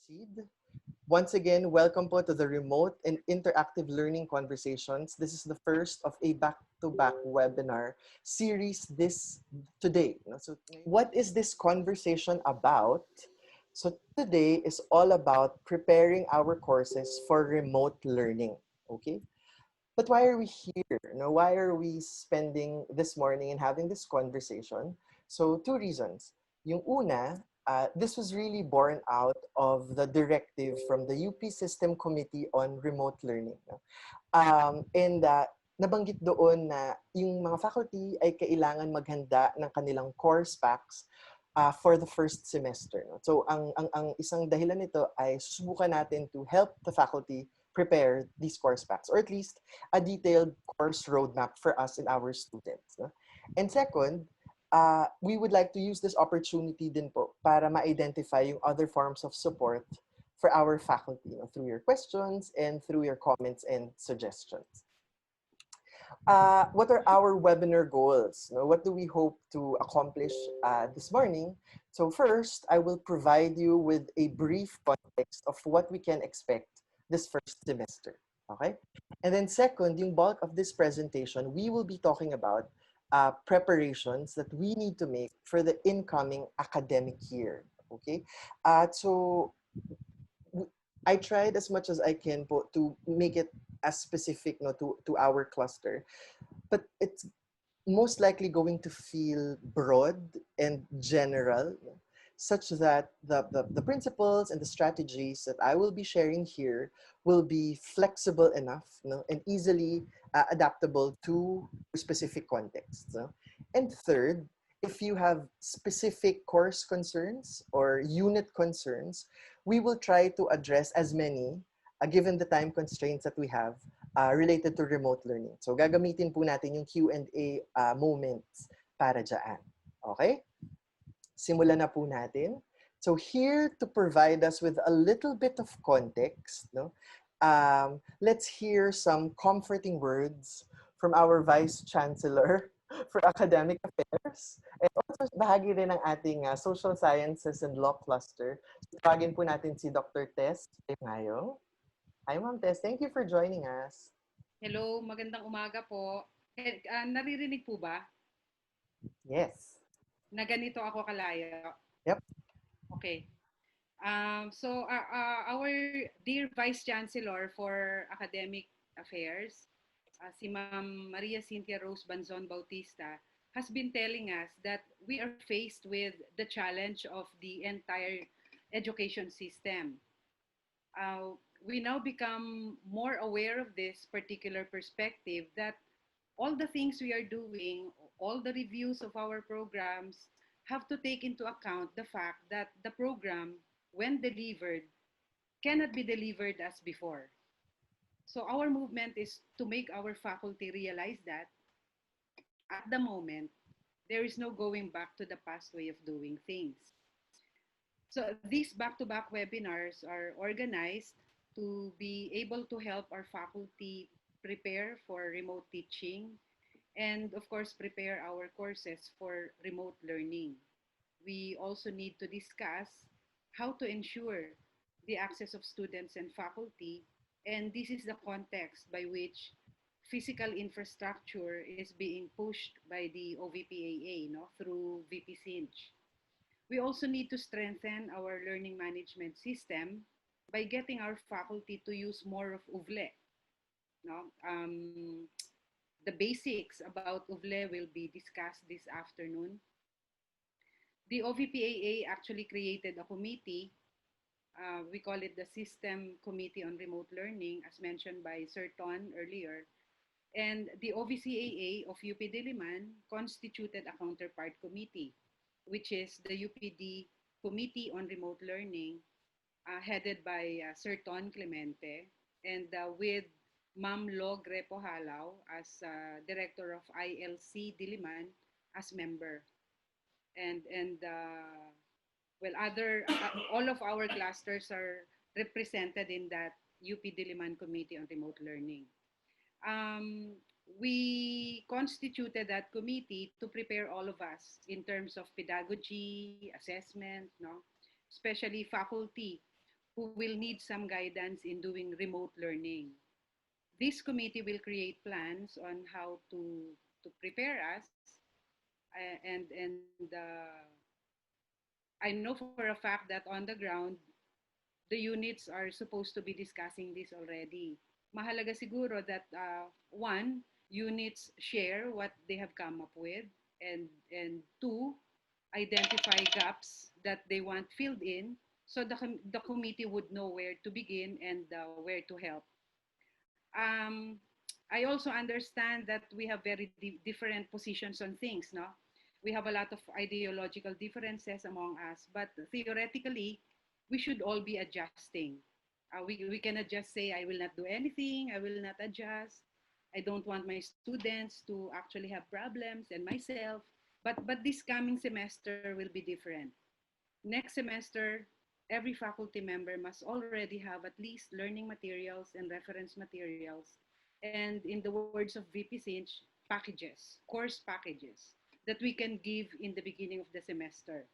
proceed. Once again, welcome po to the remote and interactive learning conversations. This is the first of a back-to-back webinar series today. So, what is this conversation about? So, today is all about preparing our courses for remote learning. Okay, but why are we here? Why are we spending this morning and having this conversation? So two reasons. Yung una, this was really born out of the directive from the UP System Committee on Remote Learning. No? And nabanggit doon na yung mga faculty ay kailangan maghanda ng kanilang course packs for the first semester. No? So ang isang dahilan nito ay susubukan natin to help the faculty prepare these course packs, or at least a detailed course roadmap for us and our students. No? And second, we would like to use this opportunity din po para ma-identify yung other forms of support for our faculty, through your questions and through your comments and suggestions. What are our webinar goals? What do we hope to accomplish this morning? So first, I will provide you with a brief context of what we can expect this first semester. Okay? And then second, yung bulk of this presentation, we will be talking about preparations that we need to make for the incoming academic year. Okay? So I tried as much as I can to make it as specific to our cluster. But it's most likely going to feel broad and general, such that the principles and the strategies that I will be sharing here will be flexible enough, and easily adaptable to specific contexts. And third, if you have specific course concerns or unit concerns, we will try to address as many, given the time constraints that we have, related to remote learning. So gagamitin po natin yung Q&A moments para dyan. Okay? Simulan na po natin. So here to provide us with a little bit of context, let's hear some comforting words from our Vice Chancellor for Academic Affairs, and also bahagi rin ng ating Social Sciences and Law Cluster. So, tawagin po natin si Dr. Tess Ngayong. Hi, Ma'am Tess. Thank you for joining us. Hello, magandang umaga po. Naririnig po ba? Yes. Na ganito ako kalayo? Yep. Okay. So our dear Vice Chancellor for Academic Affairs, si Ma'am Maria Cynthia Rose Banzon Bautista, has been telling us that we are faced with the challenge of the entire education system. We now become more aware of this particular perspective, that all the things we are doing, all the reviews of our programs, have to take into account the fact that the program, when delivered, cannot be delivered as before. So our movement is to make our faculty realize that at the moment, there is no going back to the past way of doing things. So these back-to-back webinars are organized to be able to help our faculty prepare for remote teaching, and of course prepare our courses for remote learning. We also need to discuss how to ensure the access of students and faculty, and this is the context by which physical infrastructure is being pushed by the OVPAA, through VP Sinch. We also need to strengthen our learning management system by getting our faculty to use more of UVLE. No? The basics about UVLE will be discussed this afternoon. The OVPAA actually created a committee. We call it the System Committee on Remote Learning, as mentioned by Sir Ton earlier. And the OVCAA of UP Diliman constituted a counterpart committee, which is the UPD Committee on Remote Learning, headed by Sir Ton Clemente, and with Ma'am Lo Grepo Halao as Director of ILC Diliman as member. And well, all of our clusters are represented in that UP Diliman Committee on Remote Learning. We constituted that committee to prepare all of us in terms of pedagogy, assessment, especially faculty who will need some guidance in doing remote learning. This committee will create plans on how to prepare us, and I know for a fact that on the ground the units are supposed to be discussing this already. Mahalaga siguro that one, units share what they have come up with, and two, identify gaps that they want filled in, so the committee would know where to begin and where to help. Um, I also understand that we have very different positions on things, no? We have a lot of ideological differences among us, but theoretically, we should all be adjusting. We cannot just say, I will not do anything, I will not adjust. I don't want my students to actually have problems and myself. But this coming semester will be different. Next semester, every faculty member must already have at least learning materials and reference materials. And in the words of VP Sinch, packages, course packages that we can give in the beginning of the semester.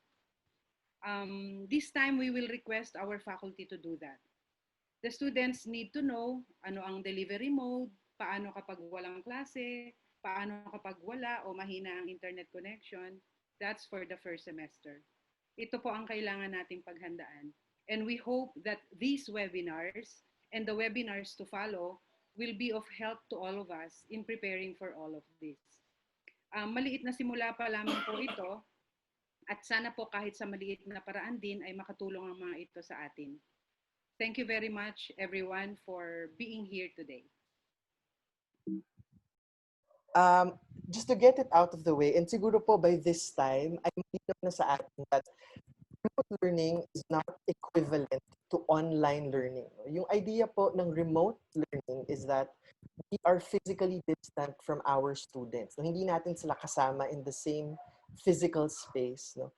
This time, we will request our faculty to do that. The students need to know ano ang delivery mode, paano kapag walang klase, paano kapag wala o mahina ang internet connection. That's for the first semester. Ito po ang kailangan nating paghandaan. And we hope that these webinars and the webinars to follow will be of help to all of us in preparing for all of this. Maliit na simula pa lamang po ito, at sana po kahit sa maliit na paraan din ay makatulong ang mga ito sa atin. Thank you very much, everyone, for being here today. Um, just to get it out of the way, and siguro po by this time, ay malinaw na sa atin that remote learning is not equivalent to online learning. Yung idea po ng remote learning is that we are physically distant from our students. No? Hindi natin sila kasama in the same physical space. No?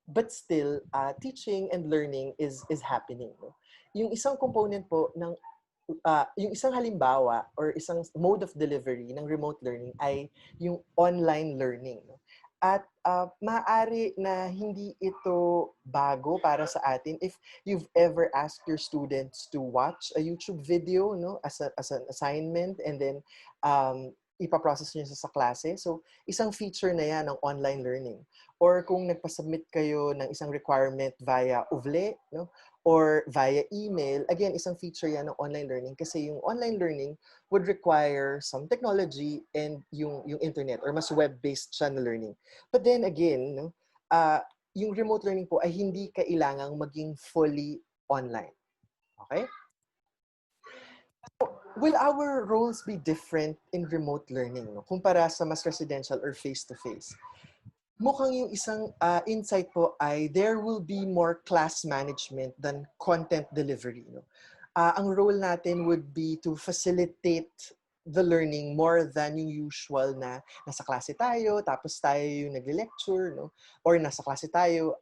But still, teaching and learning is happening. No? Yung isang component po ng yung isang halimbawa or isang mode of delivery ng remote learning ay yung online learning. No? At maaari na hindi ito bago para sa atin if you've ever asked your students to watch a YouTube video, no, as an assignment, and then ipaprocess nyo sa klase. So, isang feature na yan ng online learning. Or kung nagpasubmit kayo ng isang requirement via UVLE, no, or via email, again, isang feature yan ng online learning kasi yung online learning would require some technology and yung internet or mas web-based siya na learning. But then again, no, yung remote learning po ay hindi kailangang maging fully online. Okay? Will our roles be different in remote learning no? Kumpara sa mas residential or face-to-face? Mukhang yung isang insight po ay there will be more class management than content delivery. No? Ang role natin would be to facilitate the learning more than yung usual na nasa klase tayo, tapos tayo yung nagle-lecture, no? Or nasa klase tayo.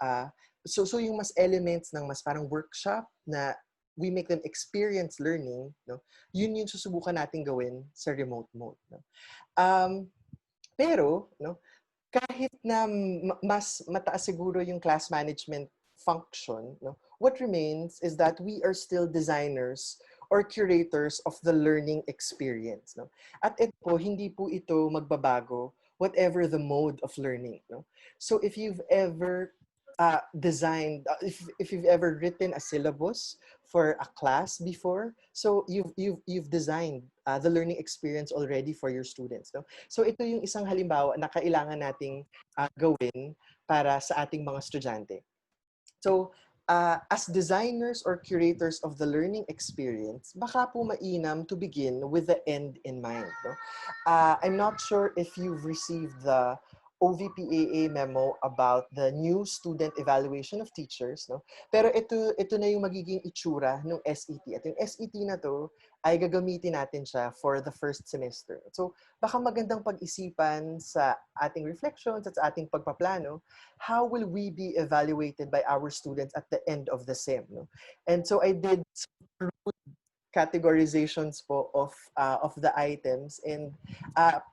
So yung mas elements ng mas parang workshop na we make them experience learning, no? Yun yung susubukan natin gawin sa remote mode. No? Pero, no, kahit na mas mataas siguro yung class management function, no, what remains is that we are still designers or curators of the learning experience. No? At ito po, hindi po ito magbabago whatever the mode of learning. No? So if you've ever designed, if you've ever written a syllabus for a class before, so you've designed the learning experience already for your students. No? So ito yung isang halimbawa na kailangan nating gawin para sa ating mga estudyante. So, as designers or curators of the learning experience, baka po mainam to begin with the end in mind. No? I'm not sure if you've received the OVPAA memo about the new student evaluation of teachers, no? Pero ito na yung magiging itsura ng SET. At yung SET na to ay gagamitin natin siya for the first semester. So, baka magandang pag-isipan sa ating reflections at sa ating pagpaplano, how will we be evaluated by our students at the end of the sem? No? And so I did categorizations po of the items, and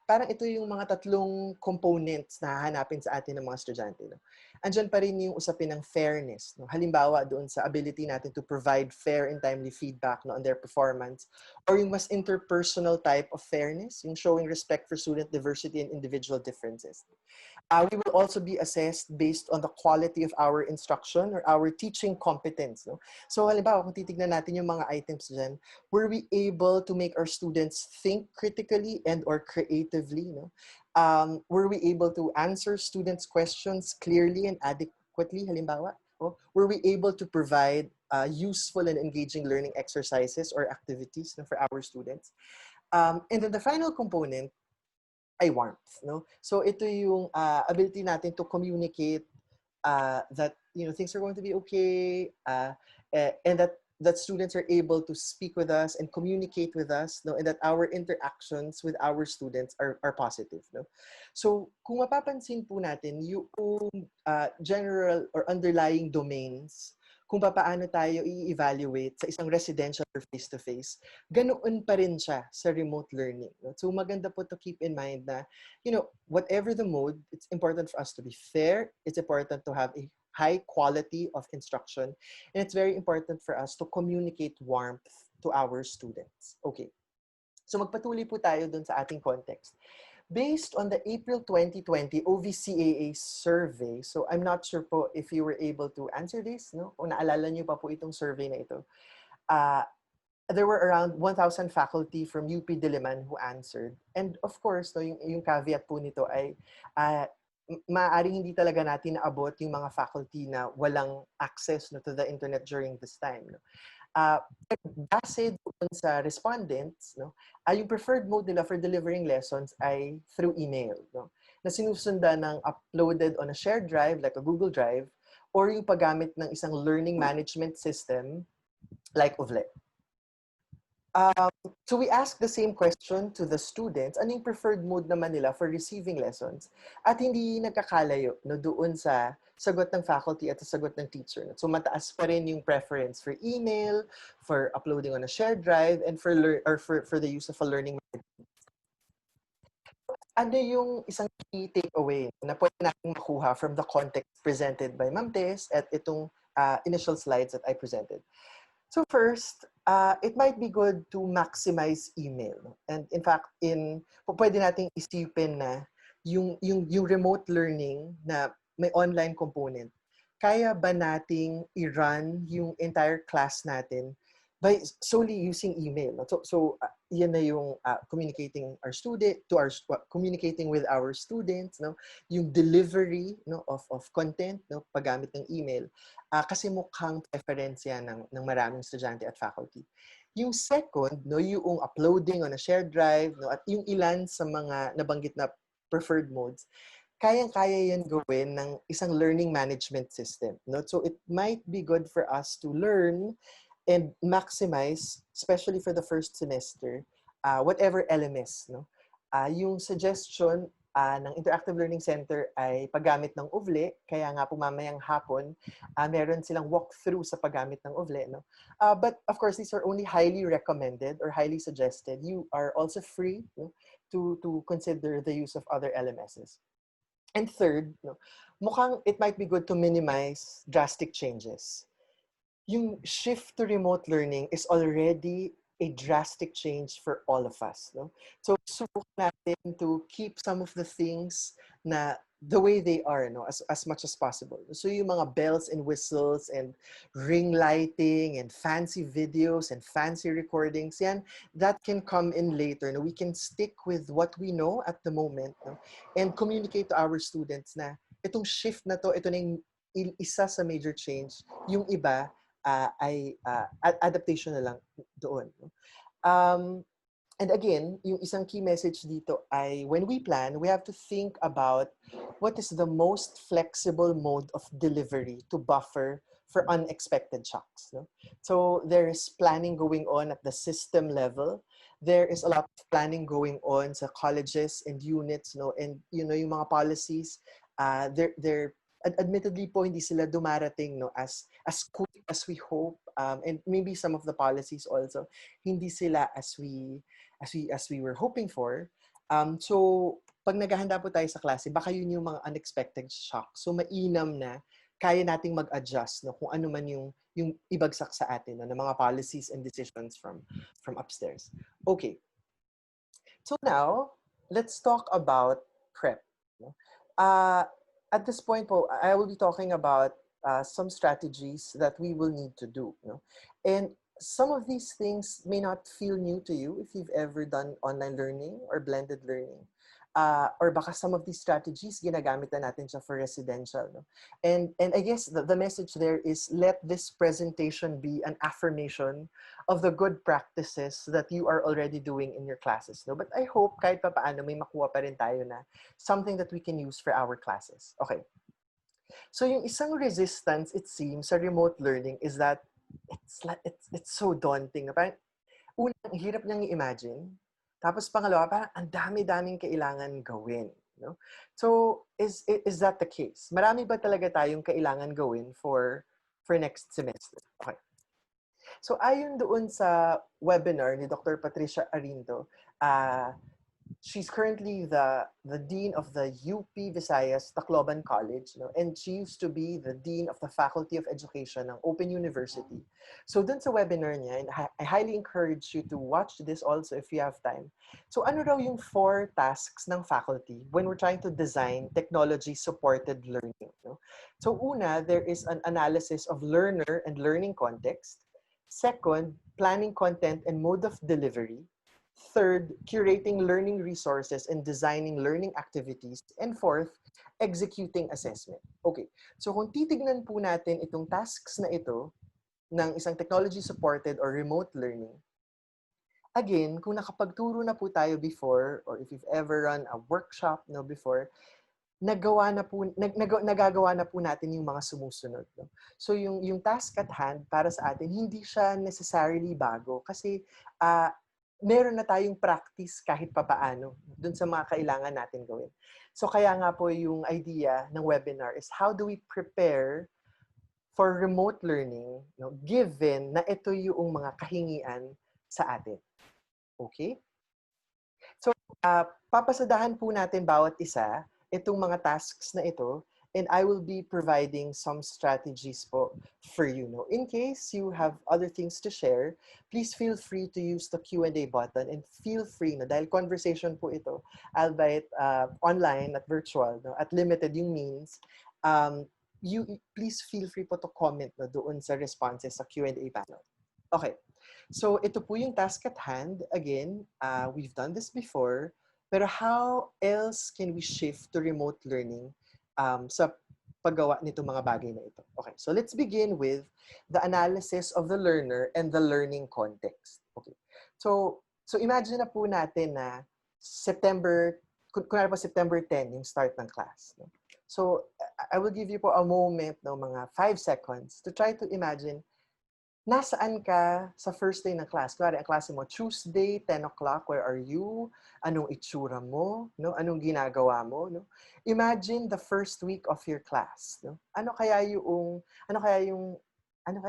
parang ito yung mga tatlong components na hahanapin sa atin ng mga estudyante, no? Andyan pa rin yung usapin ng fairness, no? Halimbawa doon sa ability natin to provide fair and timely feedback, no, on their performance, or yung mas interpersonal type of fairness, yung showing respect for student diversity and individual differences. We will also be assessed based on the quality of our instruction or our teaching competence. No? So halimbawa, kung titignan natin yung mga items dyan, were we able to make our students think critically and or creatively? No? Were we able to answer students' questions clearly and adequately? Halimbawa, no? Were we able to provide useful and engaging learning exercises or activities, no, for our students? And then the final component ay warmth, no? So ito yung ability natin to communicate that, you know, things are going to be okay, and that students are able to speak with us and communicate with us, no, and that our interactions with our students are positive, no? So kung mapapansin po natin yung general or underlying domains kung paano tayo i-evaluate sa isang residential or face-to-face, ganoon pa rin siya sa remote learning. No? So maganda po to keep in mind na, you know, whatever the mode, it's important for us to be fair. It's important to have a high quality of instruction. And it's very important for us to communicate warmth to our students. Okay. So magpatuloy po tayo dun sa ating context. Based on the April 2020 OVCAA survey, so I'm not sure po if you were able to answer this, no? O naalala niyo pa po itong survey na ito. There were around 1,000 faculty from UP Diliman who answered. And of course, no, yung caveat po nito ay maaaring hindi talaga natin naabot yung mga faculty na walang access, no, to the internet during this time. No? Base doon sa respondents, no, yung preferred mode nila for delivering lessons ay through email, no, na sinusundan ng uploaded on a shared drive like a Google Drive, or yung paggamit ng isang learning management system like Ovle. So we asked the same question to the students, ano yung preferred mode naman nila for receiving lessons, at hindi nagkakalayo, no, doon sa sagot ng faculty at sa sagot ng teacher. No? So mataas pa rin yung preference for email, for uploading on a shared drive, and for the use of a learning management. Ano yung isang key takeaway na pwede natin makuha from the context presented by Ma'am Tess at itong initial slides that I presented? So first, it might be good to maximize email. And in fact, pwede nating isipin na yung remote learning na may online component, kaya ba nating i-run yung entire class natin by solely using email? So yan na yung communicating communicating with our students, no? Yung delivery, no, of content, no, paggamit ng email. Kasi mukhang preference yan ng maraming estudyante at faculty. Yung second, no, yung uploading on a shared drive, no, at yung ilan sa mga nabanggit na preferred modes, kayang-kaya yan gawin ng isang learning management system. No? So it might be good for us to learn and maximize, especially for the first semester, whatever LMS. No? Yung suggestion ng Interactive Learning Center ay paggamit ng Ovle, kaya nga po mamayang hapon, meron silang walkthrough sa paggamit ng Ovle. No? But of course, these are only highly recommended or highly suggested. You are also free, no, to consider the use of other LMSs. And third, no, mukhang it might be good to minimize drastic changes. Yung shift to remote learning is already a drastic change for all of us. No? So, subukan natin to keep some of the things na the way they are, no, as much as possible. So yung mga bells and whistles and ring lighting and fancy videos and fancy recordings, yan, that can come in later. No? We can stick with what we know at the moment, no? And communicate to our students na itong shift na to, ito na yung isa sa major change. Yung iba, ay adaptation na lang doon. And again, yung isang key message dito ay when we plan, we have to think about what is the most flexible mode of delivery to buffer for unexpected shocks. No? So there is planning going on at the system level. There is a lot of planning going on sa colleges and units, no, and you know yung mga policies, they're admittedly po hindi sila dumarating, no, as quick as we hope, and maybe some of the policies also, hindi sila as we were hoping for. So, pag naghahanda po tayo sa klase, baka yun yung mga unexpected shock. So, mainam na kaya nating mag-adjust, no, kung ano man yung ibagsak sa atin, no, ng mga policies and decisions from upstairs. Okay. So now, let's talk about prep. No? Uh, at this point po, I will be talking about some strategies that we will need to do. No? And some of these things may not feel new to you if you've ever done online learning or blended learning. Or baka some of these strategies, ginagamit na natin siya for residential. No? And I guess the message there is, let this presentation be an affirmation of the good practices that you are already doing in your classes. No? But I hope kahit pa paano may makuha pa rin tayo na something that we can use for our classes. Okay. So yung isang resistance, it seems, sa remote learning is that it's so daunting. Parang, unang, hirap niyang i-imagine. Tapos pangalawa, parang ang dami-daming kailangan gawin. No? So, is that the case? Marami ba talaga tayong kailangan gawin for next semester? Okay. So, ayon doon sa webinar ni Dr. Patricia Arinto, she's currently the dean of the UP Visayas Tacloban College, no? And she used to be the dean of the Faculty of Education ng Open University. So dun sa webinar niya, and I highly encourage you to watch this also if you have time. So ano raw yung 4 tasks ng faculty when we're trying to design technology-supported learning? No? So una, there is an analysis of learner and learning context. Second, planning content and mode of delivery. Third, curating learning resources and designing learning activities. And fourth, executing assessment. Okay, so kung titignan po natin itong tasks na ito ng isang technology-supported or remote learning, again, kung nakapagturo na po tayo before, or if you've ever run a workshop no, before, nagagawa na po natin yung mga sumusunod. No? So yung task at hand para sa atin, hindi siya necessarily bago kasi meron na tayong practice kahit papaano dun sa mga kailangan natin gawin. So kaya nga po yung idea ng webinar is how do we prepare for remote learning, no, given na ito yung mga kahingian sa atin. Okay? So papasadahan po natin bawat isa itong mga tasks na ito, and I will be providing some strategies po for you. No? In case you have other things to share, please feel free to use the Q&A button and feel free, no? Dahil conversation po ito, albeit online at virtual, no? At limited yung means, you please feel free po to comment no? Doon sa responses sa Q&A panel. Okay, so ito po yung task at hand. Again, we've done this before, pero how else can we shift to remote learning sa paggawa nito mga bagay na ito? Okay, so let's begin with the analysis of the learner and the learning context. Okay, so imagine na po natin na kunwari po September 10 yung start ng class. No? So I will give you po a moment, no, mga 5 seconds to try to imagine nasaan ka sa first day ng class. Kunwari, ang klase mo, Tuesday, 10 o'clock, where are you? Anong itsura mo? No? Anong ginagawa mo? No? Imagine the first week of your class. No? Ano kaya yung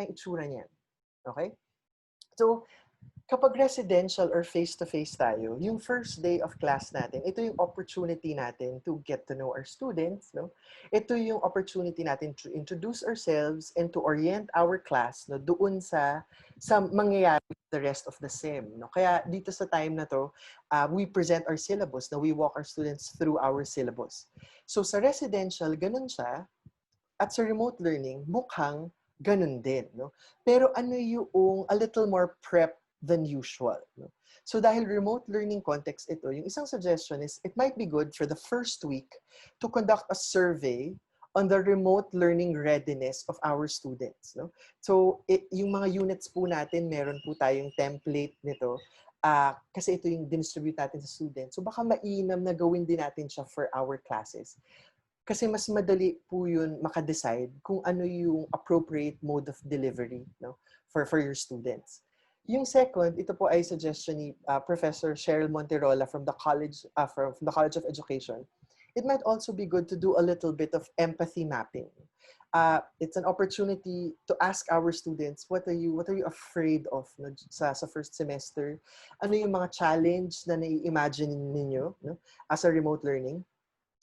itsura niyan? Okay? So, kapag residential or face-to-face tayo, yung first day of class natin, ito yung opportunity natin to get to know our students. No? Ito yung opportunity natin to introduce ourselves and to orient our class no, doon sa mangyayari the rest of the SEM. No? Kaya dito sa time na to, we present our syllabus. No? We walk our students through our syllabus. So sa residential, ganun siya. At sa remote learning, mukhang ganun din. No? Pero ano yung a little more prep than usual. No? So dahil remote learning context ito, yung isang suggestion is it might be good for the first week to conduct a survey on the remote learning readiness of our students. No? So yung mga units po natin, meron po tayong template nito kasi ito yung distribute natin sa students. So baka mainam na gawin din natin siya for our classes. Kasi mas madali po yun makadecide kung ano yung appropriate mode of delivery no, for your students. Yung second, ito po ay suggestion ni Professor Cheryl Monterola from the College of Education. It might also be good to do a little bit of empathy mapping. it's an opportunity to ask our students, what are you afraid of, no, sa first semester? Ano yung mga challenge na nai-imagine ninyo, no, as a remote learning?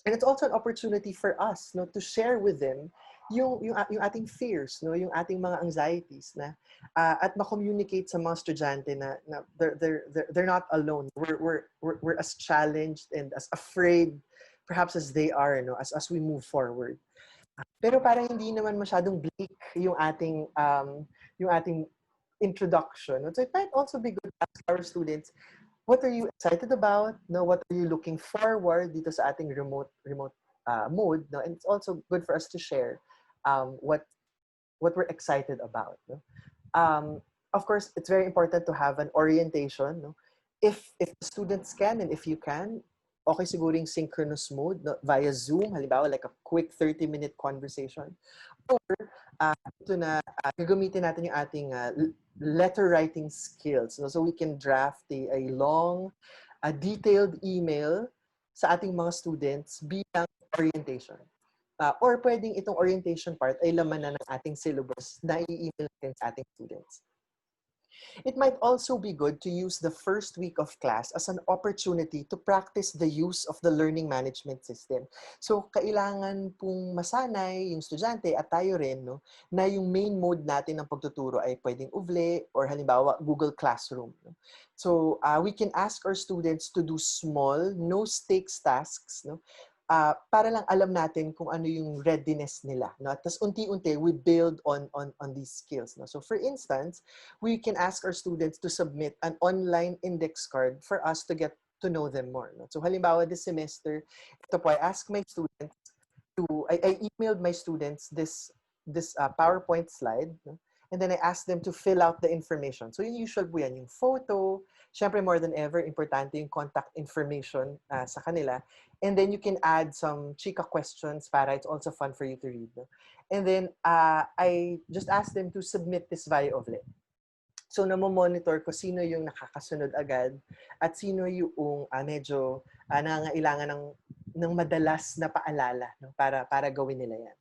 And it's also an opportunity for us, no, to share with them yung ating fears, no, yung ating mga anxieties na at ma-communicate sa mga estudyante na they're not alone. We're as challenged and as afraid perhaps as they are, no, as we move forward. Pero parang hindi naman masyadong bleak yung ating introduction. So it might also be good to ask our students, what are you excited about? No, what are you looking forward dito sa ating remote mode? No, and it's also good for us to share what we're excited about. No? Of course, it's very important to have an orientation. No? If the students can and if you can, okay siguro yung synchronous mode, no? Via Zoom, halimbawa like a quick 30-minute conversation. Or ito na gagamitin natin yung ating letter writing skills. No? So we can draft a long, detailed email sa ating mga students bilang orientation. Or pwedeng itong orientation part ay laman na ng ating syllabus na i-email natin sa ating students. It might also be good to use the first week of class as an opportunity to practice the use of the learning management system. So, kailangan pong masanay yung estudyante at tayo rin, no, na yung main mode natin ng pagtuturo ay pwedeng Uvle or halimbawa Google Classroom. No? So, we can ask our students to do small, no-stakes tasks, no? Para lang alam natin kung ano yung readiness nila. No? At tas unti-unti, we build on these skills. No? So for instance, we can ask our students to submit an online index card for us to get to know them more. No? So halimbawa this semester, ito po, I asked my students I emailed my students this PowerPoint slide, no? And then I asked them to fill out the information. So yung usual po yan, yung photo, syempre more than ever, importante yung contact information sa kanila. And then you can add some chika questions para it's also fun for you to read. No? And then I just asked them to submit this via Ovlet. So namo-monitor ko sino yung nakakasunod agad at sino yung medyo nangangailangan ng madalas na paalala, no? para gawin nila yan.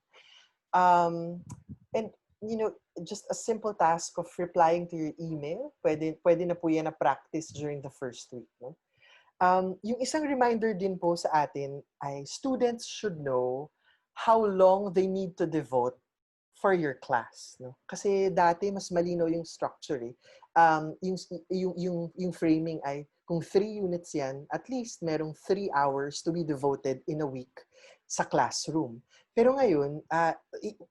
And you know, just a simple task of replying to your email, pwede na po yan na practice during the first week. No? Yung isang reminder din po sa atin ay students should know how long they need to devote for your class. No? Kasi dati mas malinaw yung structure. Eh. Yung framing ay kung 3 units yan, at least merong 3 hours to be devoted in a week sa classroom. Pero ngayon,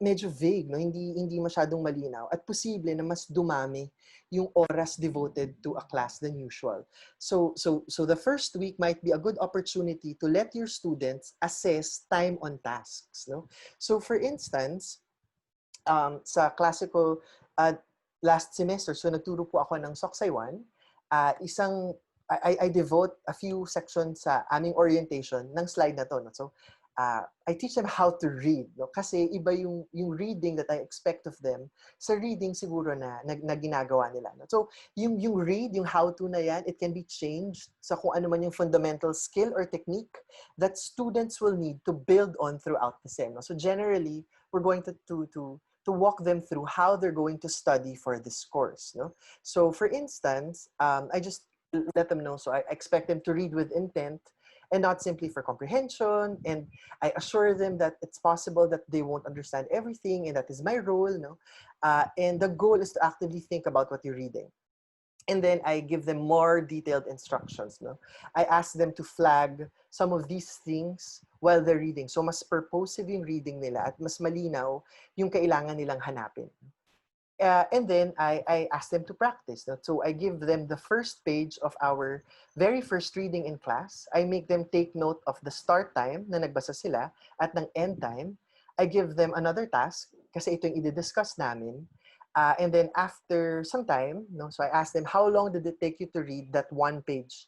medyo vague, no? Hindi masyadong malinaw at posible na mas dumami yung oras devoted to a class than usual. So the first week might be a good opportunity to let your students assess time on tasks. No? So for instance, sa classical last semester, so nagturo po ako ng Soksay 1, I devote a few sections sa aming orientation ng slide na to. No? So, I teach them how to read. No? Kasi iba yung reading that I expect of them sa reading siguro na ginagawa nila. No? So, yung read, yung how-to na yan, it can be changed sa kung ano man yung fundamental skill or technique that students will need to build on throughout the sem. No? So, generally, we're going to walk them through how they're going to study for this course. No? So, for instance, I just let them know. So, I expect them to read with intent and not simply for comprehension. And I assure them that it's possible that they won't understand everything, and that is my role. No? And the goal is to actively think about what you're reading. And then I give them more detailed instructions. No? I ask them to flag some of these things while they're reading. So mas purposive yung reading nila at mas malinaw yung kailangan nilang hanapin. And then I ask them to practice. No? So I give them the first page of our very first reading in class. I make them take note of the start time na nagbasa sila at ng end time. I give them another task kasi ito yung i-discuss namin. And then after some time, no, so I ask them, how long did it take you to read that one page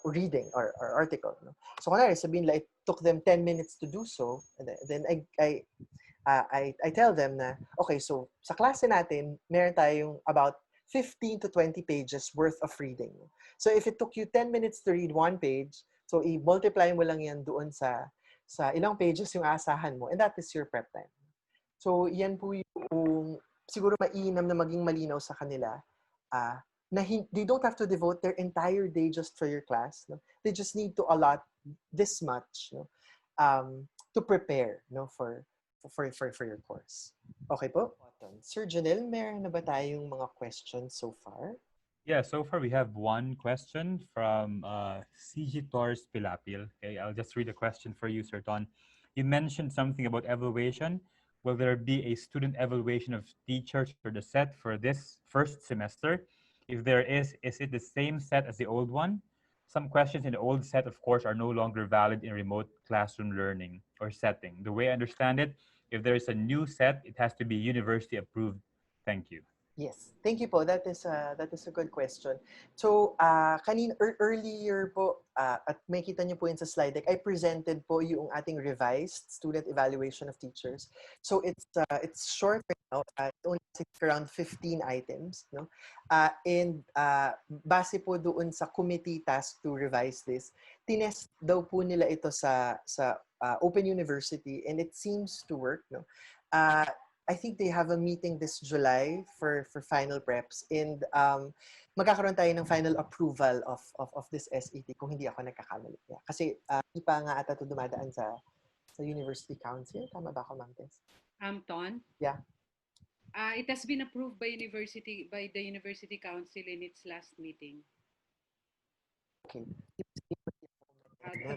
reading or article? No? So kunwari, sabihin lang, it took them 10 minutes to do so. And then I tell them na, okay, so sa klase natin, meron tayong about 15 to 20 pages worth of reading. So if it took you 10 minutes to read one page, so i-multiply mo lang yan doon sa ilang pages yung aasahan mo, and that is your prep time. So, yan po yung siguro mainam na maging malinaw sa kanila na they don't have to devote their entire day just for your class. No? They just need to allot this much, no? To prepare, no, for your course. Okay po? Sir Janelle, meron na ba tayong mga questions so far? Yeah, so far we have one question from CG Torres Pilapil. Okay, I'll just read a question for you, Sir Ton. You mentioned something about evaluation. Will there be a student evaluation of teachers or the set for this first semester? If there is it the same set as the old one? Some questions in the old set, of course, are no longer valid in remote classroom learning or setting. The way I understand it, if there is a new set, it has to be university approved. Thank you. Yes. Thank you po. That is a good question. So, earlier po, at may kita niyo po yun sa slide deck, I presented po yung ating revised student evaluation of teachers. So, it's short right now. It only takes around 15 items, no? Base po doon sa committee tasked to revise this, tinest daw po nila ito sa Open University, and it seems to work, no? I think they have a meeting this July for final preps, and magkakaroon tayo ng final approval of this SET kung hindi ako nagkakamali. Yeah. Kasi hindi pa nga ata ito dumadaan sa University Council. Tama ba ako, Ma'am Tess? Ton? Yeah. It has been approved by the University Council in its last meeting. Okay.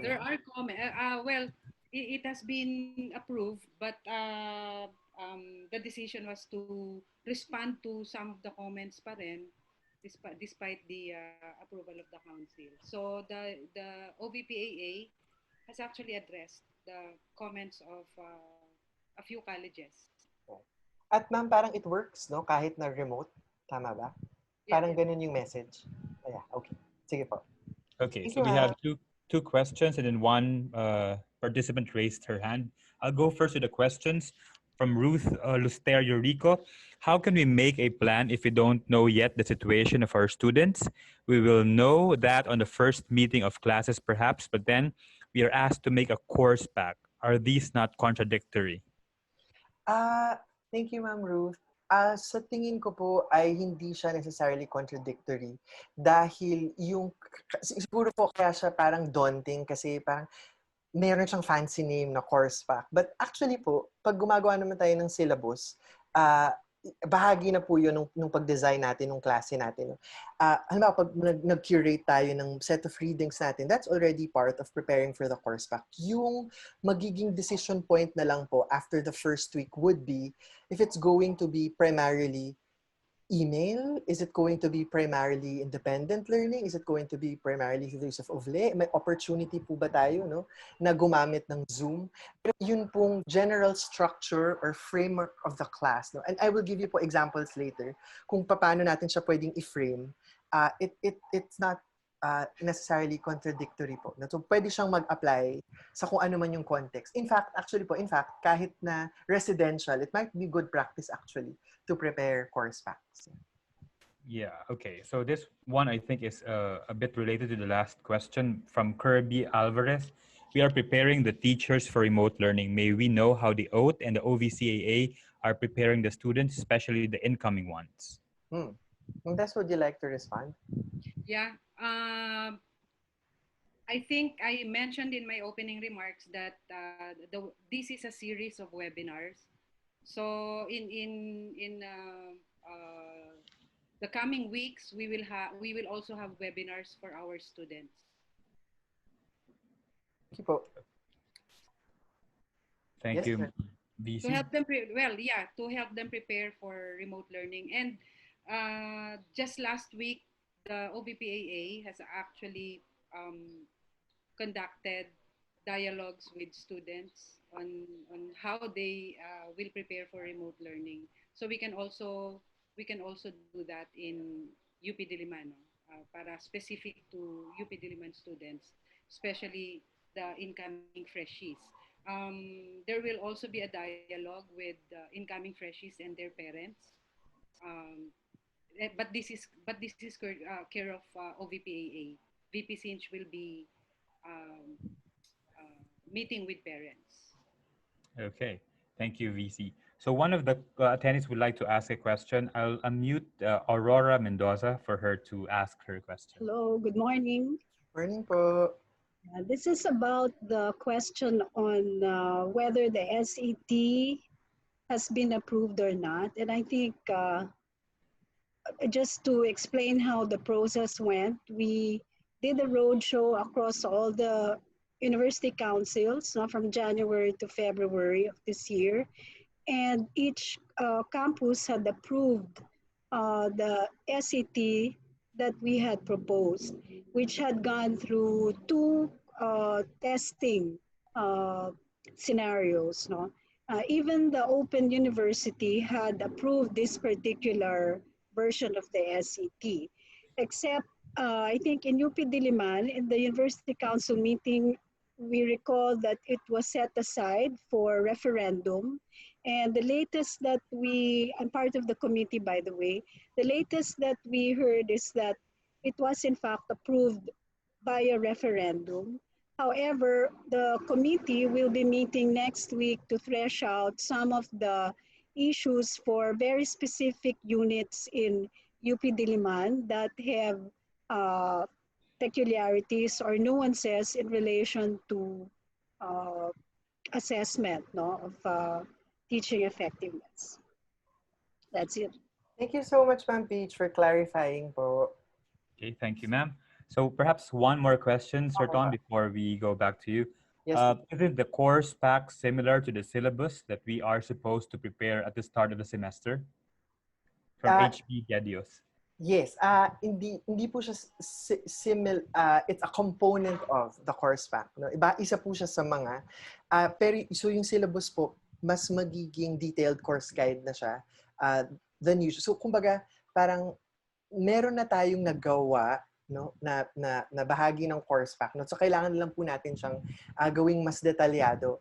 There are comments. Well, it has been approved, but the decision was to respond to some of the comments pa rin, despite the approval of the council. So the OVPAA has actually addressed the comments of a few colleges. At ma'am, parang it works, no? Kahit na remote. Tama ba? Parang ganun yung message. Yeah, okay. Sige po. Okay, so we have two questions, and then one participant raised her hand. I'll go first with the questions from Ruth Lusterio Rico. How can we make a plan if we don't know yet the situation of our students? We will know that on the first meeting of classes, perhaps, but then we are asked to make a course pack. Are these not contradictory? Thank you, Ma'am Ruth. Sa tingin ko po ay hindi siya necessarily contradictory dahil siguro po kaya siya parang daunting kasi parang meron siyang fancy name na course pack. But actually po, pag gumagawa naman tayo ng syllabus, bahagi na po yun nung pag-design natin, nung klase natin. Halimbawa, pag nag-curate tayo ng set of readings natin, that's already part of preparing for the course pack. Yung magiging decision point na lang po after the first week would be if it's going to be primarily email? Is it going to be primarily independent learning? Is it going to be primarily through the use of OVLE? May opportunity po ba tayo, no, na gumamit ng Zoom? Pero yun pong general structure or framework of the class. No? And I will give you po examples later kung paano natin siya pwedeng i-frame. It's not necessarily contradictory po. So, pwede siyang mag-apply sa kung ano man yung context. In fact, kahit na residential, it might be good practice actually to prepare course packs. Yeah, okay. So this one I think is a bit related to the last question from Kirby Alvarez. We are preparing the teachers for remote learning. May we know how the OAT and the OVCAA are preparing the students, especially the incoming ones? That's would you like to respond? Yeah. I think I mentioned in my opening remarks that this is a series of webinars. So in the coming weeks, we will also have webinars for our students. Thank you. To help them to help them prepare for remote learning. And just last week, the OVPAA has actually conducted dialogues with students on how they will prepare for remote learning. So we can also do that in UP Diliman, para specific to UP Diliman students, especially the incoming freshies. There will also be a dialogue with incoming freshies and their parents. But this is care of OVPAA. VP Sinch will be meeting with parents. Okay, thank you, VC. So one of the attendees would like to ask a question. I'll unmute Aurora Mendoza for her to ask her question. Hello, good morning. Morning po. This is about the question on whether the SET has been approved or not. And I think just to explain how the process went, we did a roadshow across all the university councils from January to February of this year. And each campus had approved the SET that we had proposed, which had gone through two testing uh, scenarios. No? Even the Open University had approved this particular version of the SET, except I think in UP Diliman, in the University Council meeting, we recall that it was set aside for referendum. And the latest that I'm part of the committee, by the way, the latest that we heard is that it was in fact approved by a referendum. However, the committee will be meeting next week to thresh out some of the issues for very specific units in UP Diliman that have peculiarities or nuances in relation to uh, assessment of teaching effectiveness. That's it. Thank you so much, Ma'am Peach, for clarifying po. Okay, thank you, ma'am. So perhaps one more question, Sir Ton, before we go back to you. Yes. Is the course pack similar to the syllabus that we are supposed to prepare at the start of the semester from HP Gedios? Yes. Hindi po siya it's a component of the course pack. No? Isa po siya sa mga pero so yung syllabus po mas magiging detailed course guide na siya than usual. So kumbaga parang meron na tayong nagawa no na bahagi ng course pack, no? So kailangan lang po natin siyang gawing mas detalyado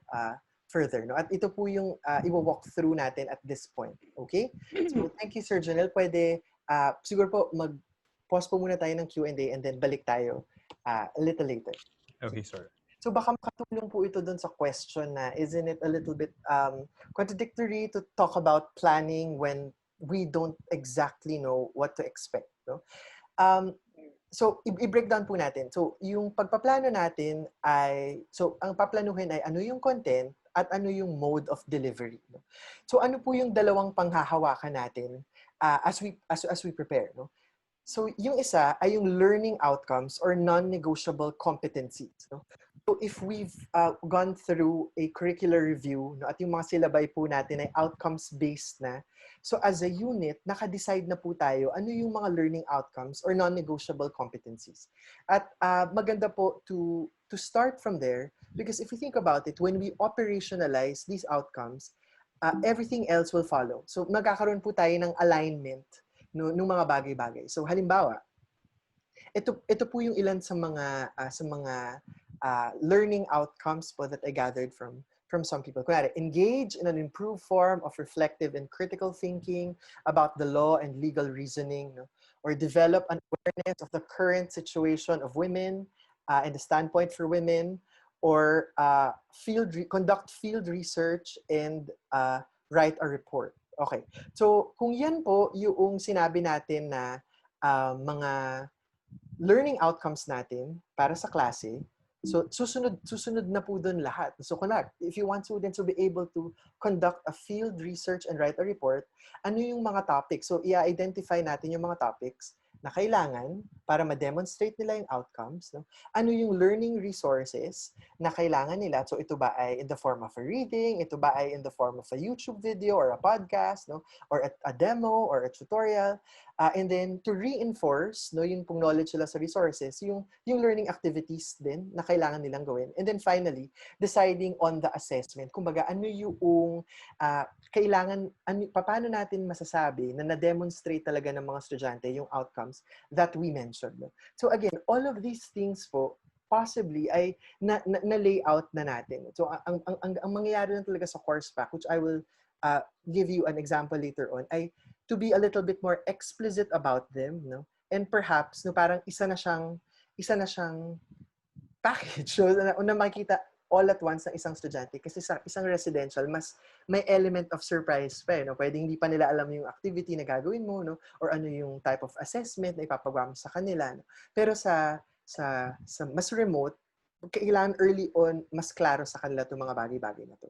further, no? At ito po yung i-walk through natin at this point. Okay? So thank you, Sir Janelle. Pwede siguro po mag-pause po muna tayo ng Q&A and then balik tayo a little later. Okay, sir. So baka makatulong po ito dun sa question na isn't it a little bit contradictory to talk about planning when we don't exactly know what to expect, no? So i-break down po natin. So yung pagpaplano natin ay ang paplanuhin ay ano yung content at ano yung mode of delivery, no? So ano po yung dalawang panghahawakan natin as we prepare, no? So yung isa ay yung learning outcomes or non-negotiable competencies, no? So if we've gone through a curricular review, no, at yung mga syllabay po natin ay outcomes-based na, so as a unit, naka-decide na po tayo ano yung mga learning outcomes or non-negotiable competencies. At maganda po to start from there because if we think about it, when we operationalize these outcomes, everything else will follow. So magkakaroon po tayo ng alignment ng mga bagay-bagay. So halimbawa, ito po yung ilan sa mga learning outcomes po that I gathered from some people. Kunwari, engage in an improved form of reflective and critical thinking about the law and legal reasoning, no? Or develop an awareness of the current situation of women and the standpoint for women, or conduct field research and write a report. Okay. So, kung yan po yung sinabi natin na mga learning outcomes natin para sa klase, so susunod na po doon lahat. So if you want students to be able to conduct a field research and write a report, ano yung mga topics? So i-identify natin yung mga topics na kailangan para ma-demonstrate nila yung outcomes, no? Ano yung learning resources na kailangan nila? So ito ba ay in the form of a reading? Ito ba ay in the form of a YouTube video or a podcast, no? Or a demo or a tutorial? And then to reinforce, no, yung pong knowledge nila sa resources, yung learning activities din na kailangan nilang gawin. And then finally, deciding on the assessment. Kumbaga, ano yung kailangan, paano natin masasabi na na-demonstrate talaga ng mga estudyante yung outcomes that we mentioned. No? So again, all of these things po, possibly ay na-layout na natin. So ang mangyayari lang talaga sa course pack, which I will give you an example later on, ay to be a little bit more explicit about them, no? And perhaps no parang isa na siyang package. So na makita all at once ng isang estudyante. Kasi sa isang residential, mas may element of surprise pa, no? Pwedeng hindi pa nila alam yung activity na gagawin mo, no? Or ano yung type of assessment na ipapagawa mo sa kanila, no? Pero sa mas remote, kailangan early on, mas klaro sa kanila itong mga bagay-bagay na to.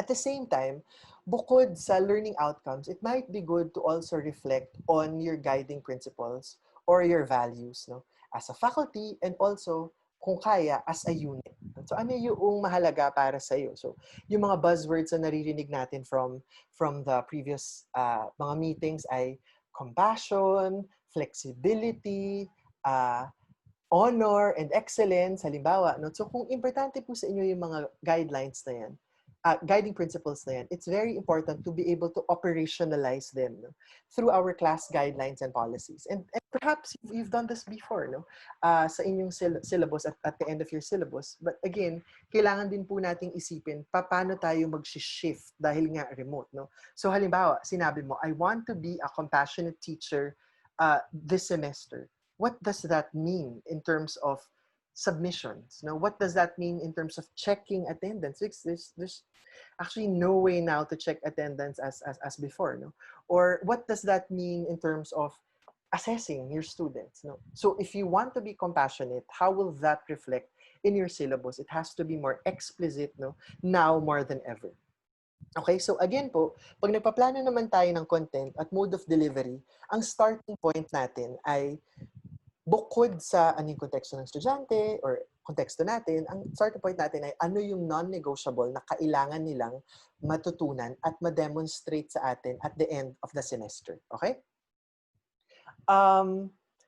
At the same time, bukod sa learning outcomes, it might be good to also reflect on your guiding principles or your values, no? As a faculty and also, kung kaya, as a unit. So ano yung mahalaga para sa iyo? So yung mga buzzwords na naririnig natin from the previous mga meetings ay compassion, flexibility, honor, and excellence, halimbawa. No? So kung importante po sa inyo yung mga guidelines na yan, guiding principles na yan, it's very important to be able to operationalize them, no? Through our class guidelines and policies. And perhaps you've done this before, no? Sa inyong syllabus at the end of your syllabus. But again, kailangan din po nating isipin paano tayo mag-shift dahil nga remote. No? So halimbawa, sinabi mo, I want to be a compassionate teacher this semester. What does that mean in terms of submissions? No? What does that mean in terms of checking attendance? There's actually no way now to check attendance as before. No? Or what does that mean in terms of assessing your students? No? So if you want to be compassionate, how will that reflect in your syllabus? It has to be more explicit, no? Now more than ever. Okay, so again po, pag nagpaplano naman tayo ng content at mode of delivery, ang starting point natin ay bukod sa anong konteksto ng estudyante or konteksto natin, ang starting point natin ay ano yung non-negotiable na kailangan nilang matutunan at ma-demonstrate sa atin at the end of the semester. Okay?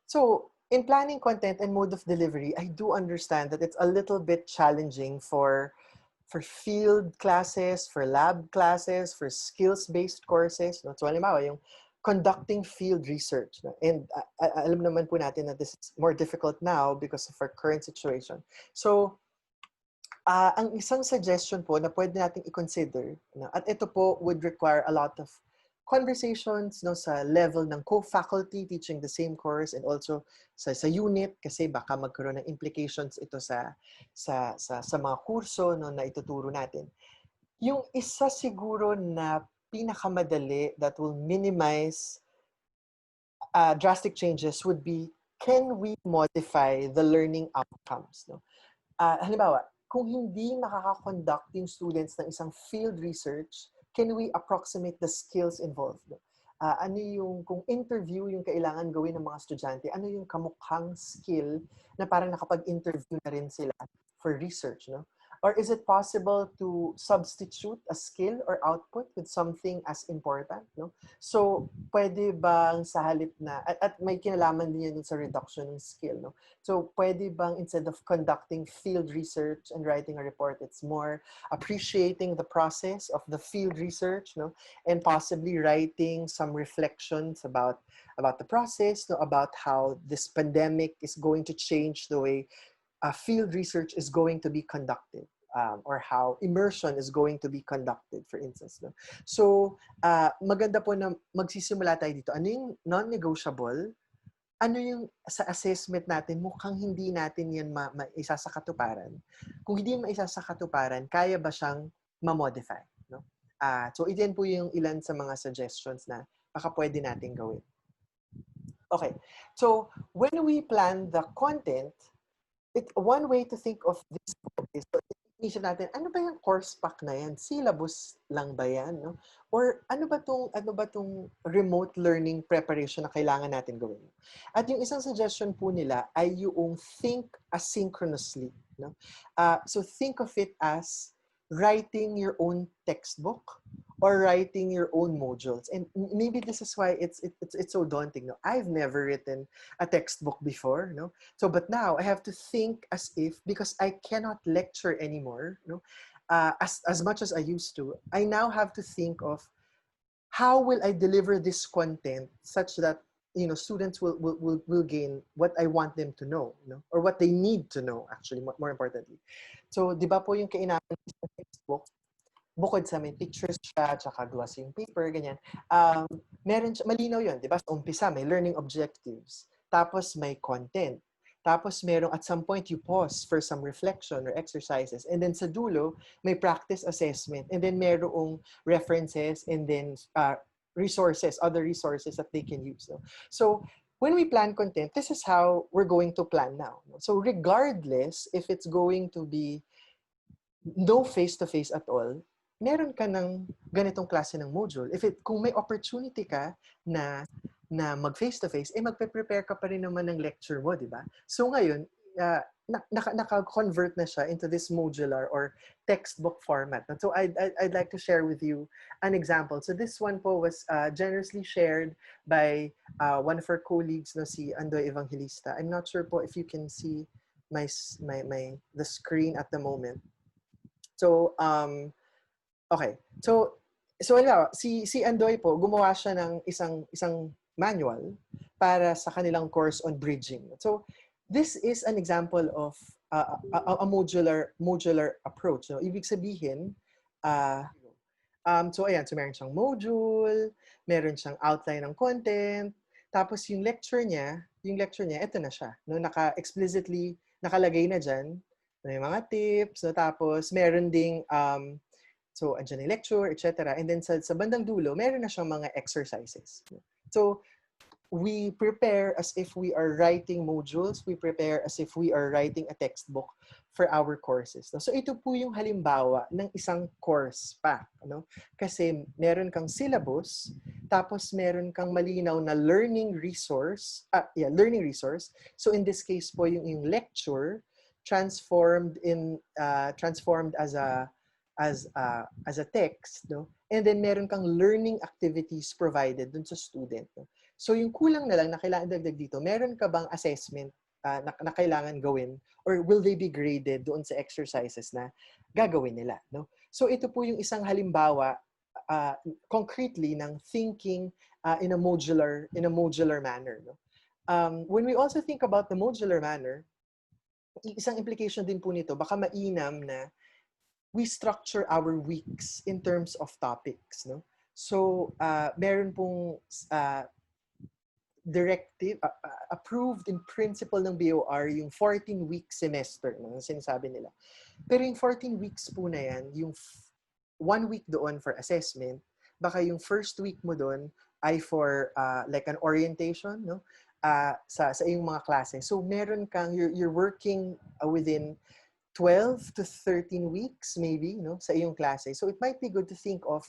So, in planning content and mode of delivery, I do understand that it's a little bit challenging for field classes, for lab classes, for skills-based courses. No? So, halimbawa, yung conducting field research. No? And alam naman po natin that this is more difficult now because of our current situation. So, ang isang suggestion po na pwede natin i-consider, no? At ito po would require a lot of conversations, no, sa level ng co-faculty teaching the same course and also sa unit kasi baka magkaroon ng implications ito sa mga kurso, no, na ituturo natin. Yung isa siguro na pinakamadali that will minimize drastic changes would be, can we modify the learning outcomes? No? Halimbawa, kung hindi makaka-conduct yung students ng isang field research, can we approximate the skills involved? No? Ano yung, kung interview yung kailangan gawin ng mga estudyante, ano yung kamukhang skill na parang nakapag-interview na rin sila for research, no? Or is it possible to substitute a skill or output with something as important? No? So, pwede bang sa halip na, at may kinalaman din yan sa reduction ng skill. No? So, pwede bang instead of conducting field research and writing a report, it's more appreciating the process of the field research, no? And possibly writing some reflections about the process, no? About how this pandemic is going to change the way field research is going to be conducted, or how immersion is going to be conducted, for instance. No? So, maganda po na magsisimula tayo dito. Ano yung non-negotiable? Ano yung sa assessment natin, mukhang hindi natin yan maisa sa katuparan. Kung hindi maisa sa katuparan, kaya ba siyang ma-modify? No? So, iyan po yung ilan sa mga suggestions na baka pwede natin gawin. Okay. So, when we plan the content, one way to think of this is, isip natin, ano ba yung course pack na yan? Syllabus lang ba yan? No? Or ano ba tong remote learning preparation na kailangan natin gawin? At yung isang suggestion po nila ay yung think asynchronously. No? So think of it as writing your own textbook or writing your own modules. And maybe this is why it's so daunting. No? I've never written a textbook before. No? So, but now I have to think as if, because I cannot lecture anymore, no? As much as I used to, I now have to think of how will I deliver this content such that, you know, students will gain what I want them to know, you know, or what they need to know, actually, more importantly. So, di ba po yung kainaman ng textbook, bukod sa may pictures siya, tsaka glossy yung paper, ganyan, meron siya, malinaw yun, di ba? Sa umpisa, may learning objectives. Tapos may content. Tapos merong at some point you pause for some reflection or exercises. And then sa dulo, may practice assessment. And then merong references and then resources, other resources that they can use. No? So when we plan content, this is how we're going to plan now. No? So regardless if it's going to be no face-to-face at all, meron ka ng ganitong klase ng module. Kung may opportunity ka na mag face-to-face, magpe-prepare ka pa rin naman ng lecture mo, di ba? So ngayon, naka-convert na siya into this modular or textbook format. So I'd like to share with you an example. So this one po was generously shared by one of our colleagues, no, si Andoy Evangelista. I'm not sure po if you can see the screen at the moment. So, okay. So si Andoy po, gumawa siya ng isang manual para sa kanilang course on bridging. So, this is an example of a modular approach. No? Ibig sabihin, so ayan, so meron siyang module, meron siyang outline ng content, tapos yung lecture niya, ito na siya. No? Explicitly nakalagay na dyan, may mga tips, no? Tapos meron ding so, andyan yung lecture, etc. And then sa bandang dulo, meron na siyang mga exercises. So, we prepare as if we are writing modules. We prepare as if we are writing a textbook for our courses. So, ito po yung halimbawa ng isang course pack. Ano? Kasi meron kang syllabus, tapos meron kang malinaw na learning resource. So, in this case po, yung lecture transformed as a text, no? And then meron kang learning activities provided dun sa student. No? So yung kulang na lang na kailangan dagdag dito, meron ka bang assessment na kailangan gawin or will they be graded doon sa exercises na gagawin nila? No? So ito po yung isang halimbawa concretely ng thinking in a modular manner. No? When we also think about the modular manner, isang implication din po nito, baka mainam na we structure our weeks in terms of topics, no? So, meron pong directive, approved in principle ng BOR, yung 14-week semester, no? Sinasabi nila. Pero yung 14 weeks po na yan, yung 1 week doon for assessment, baka yung first week mo doon ay for like an orientation, no? Sa iyong mga klase. So, meron kang, you're working within 12 to 13 weeks maybe, no, sa iyong klase. So it might be good to think of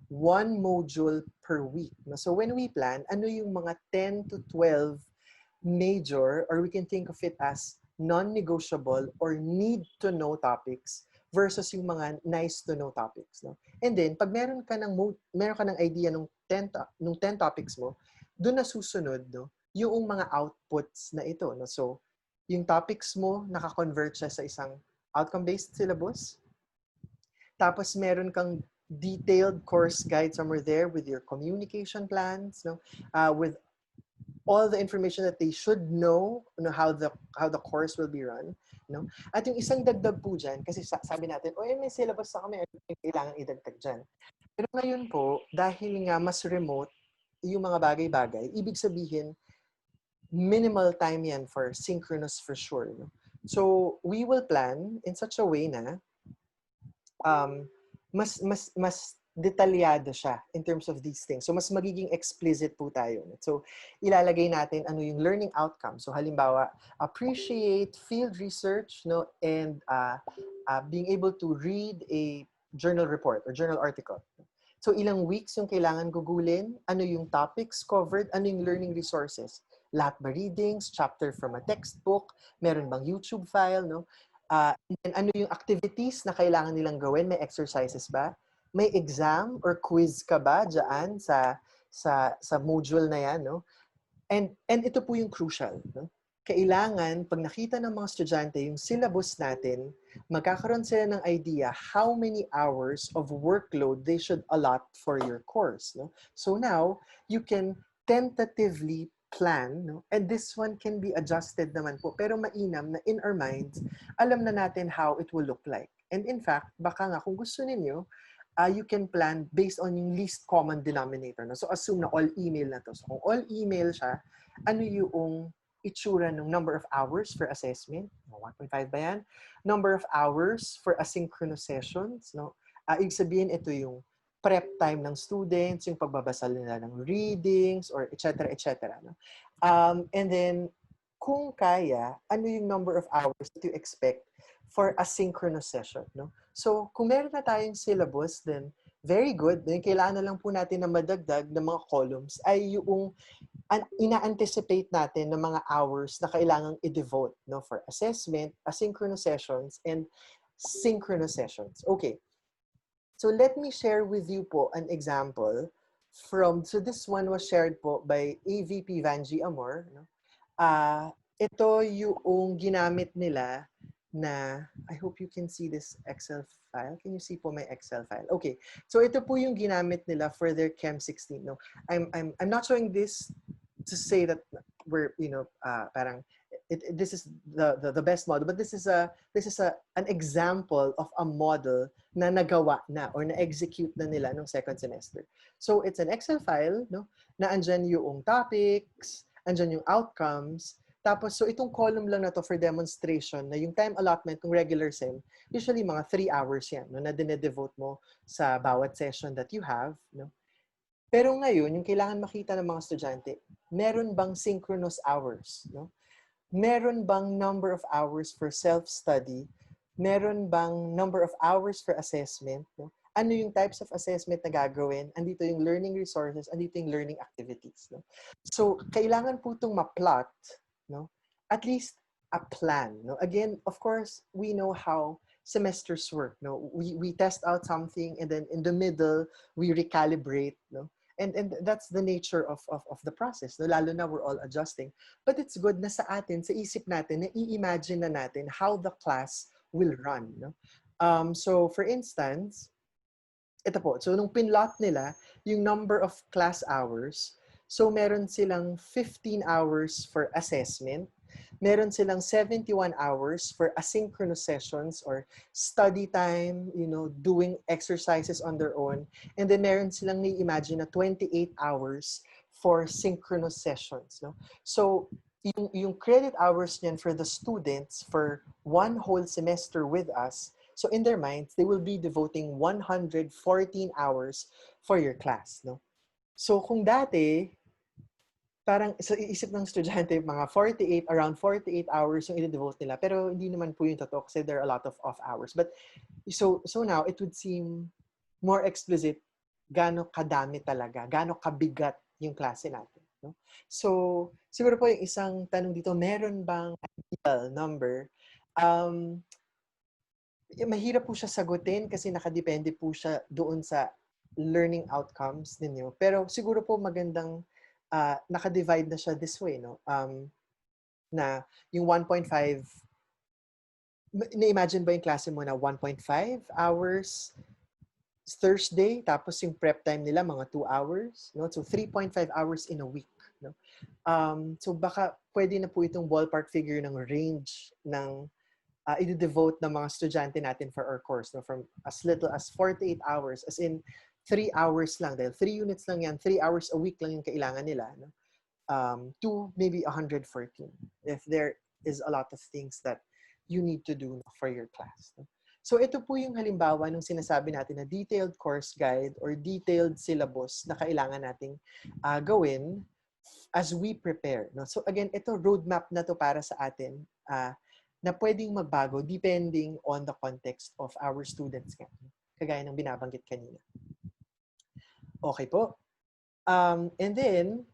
one module per week. No? So when we plan, ano yung mga 10 to 12 major, or we can think of it as non-negotiable or need-to-know topics versus yung mga nice-to-know topics. No? And then, pag meron ka ng idea nung 10 topics mo, doon na susunod, no, yung mga outputs na ito. No? So, yung topics mo, naka-convert siya sa isang outcome-based syllabus. Tapos meron kang detailed course guide somewhere there with your communication plans, no? With all the information that they should know, how the course will be run, no? At yung isang dagdag po dyan, kasi sabi natin, may syllabus na kami, kailangan idagdag dyan. Pero ngayon po, dahil nga mas remote yung mga bagay-bagay, ibig sabihin, minimal time yan for synchronous for sure, no? So, we will plan in such a way na mas detalyado siya in terms of these things. So, mas magiging explicit po tayo. So, ilalagay natin ano yung learning outcome. So, halimbawa, appreciate field research, no, and being able to read a journal report or journal article. So, ilang weeks yung kailangan gugulin, ano yung topics covered, ano yung learning resources. Lahat ba readings, chapter from a textbook, meron bang YouTube file, no? And ano yung activities na kailangan nilang gawin? May exercises ba? May exam or quiz ka ba dyan sa module na yan, no? And ito po yung crucial, no? Kailangan, pag nakita ng mga estudyante yung syllabus natin, magkakaroon sila ng idea how many hours of workload they should allot for your course, no? So now, you can tentatively plan, no? And this one can be adjusted naman po. Pero mainam na in our minds, alam na natin how it will look like. And in fact, baka nga kung gusto ninyo, you can plan based on yung least common denominator. No? So assume na all email na to. So kung all email siya, ano yung itsura ng number of hours for assessment. 1.5 ba yan? Number of hours for asynchronous sessions. No? Ibig sabihin, ito yung prep time ng students, yung pagbabasa nila ng readings, or etc. etc. No? And then, kung kaya, ano yung number of hours that you expect for asynchronous session? No? So, kung meron na tayong syllabus, then very good. Then, kailangan na lang po natin na madagdag ng mga columns ay yung ina-anticipate natin ng mga hours na kailangang i-devote, no, for assessment, asynchronous sessions, and synchronous sessions. Okay. So let me share with you po an example so this one was shared po by AVP Vanji Amor. No? Ito yung ginamit nila na, I hope you can see this Excel file. Can you see po my Excel file? Okay. So ito po yung ginamit nila for their Chem 16. No? I'm not showing this to say that we're, parang this is the best model, but this is an example of a model na nagawa na or na-execute na nila nung second semester. So it's an Excel file, no? Na andyan yung topics, andyan yung outcomes. Tapos, so itong column lang na to for demonstration na yung time allotment ng regular sem, usually mga 3 hours yan, no, na dinedevote mo sa bawat session that you have. No? Pero ngayon, yung kailangan makita ng mga estudyante, meron bang synchronous hours? No? Meron bang number of hours for self-study? Meron bang number of hours for assessment? No? Ano yung types of assessment na gagawin? Andito yung learning resources, andito yung learning activities. No? So, kailangan po itong ma-plot, no? At least a plan. No? Again, of course, we know how semesters work. No? We test out something and then in the middle, we recalibrate. No? And that's the nature of the process. No? Lalo na we're all adjusting. But it's good na sa atin, sa isip natin, na i-imagine na natin how the class will run. No? So for instance, ito po. So nung pinlot nila, yung number of class hours, so meron silang 15 hours for assessment, meron silang 71 hours for asynchronous sessions or study time, doing exercises on their own. And then meron silang ni-imagine na 28 hours for synchronous sessions. No? So, yung credit hours niyan for the students for one whole semester with us, so in their minds, they will be devoting 114 hours for your class. No? So kung dati, parang sa isip ng estudyante, around 48 hours yung i-devote nila. Pero hindi naman po yung totoo kasi there are a lot of off hours. But so now, it would seem more explicit gaano kadami talaga, gaano kabigat yung klase natin. No? So, siguro po yung isang tanong dito, meron bang ideal number? Mahirap po siya sagutin kasi nakadepende po siya doon sa learning outcomes ninyo. Pero siguro po magandang naka-divide na siya this way, no? Na yung 1.5, na-imagine ba yung klase mo na 1.5 hours Thursday, tapos yung prep time nila mga 2 hours, no? So 3.5 hours in a week, no? So baka pwede na po itong ballpark figure ng range ng i-devote ng mga estudyante natin for our course, no? From as little as 48 hours, as in 3 hours lang, dahil 3 units lang yan, 3 hours a week lang yung kailangan nila, no? To maybe 114, if there is a lot of things that you need to do for your class. No? So ito po yung halimbawa nung sinasabi natin na detailed course guide or detailed syllabus na kailangan nating gawin as we prepare. No? So again, ito roadmap na to para sa atin na pwedeng magbago depending on the context of our students. Kagaya ng binabanggit kanina. Okay po. And then,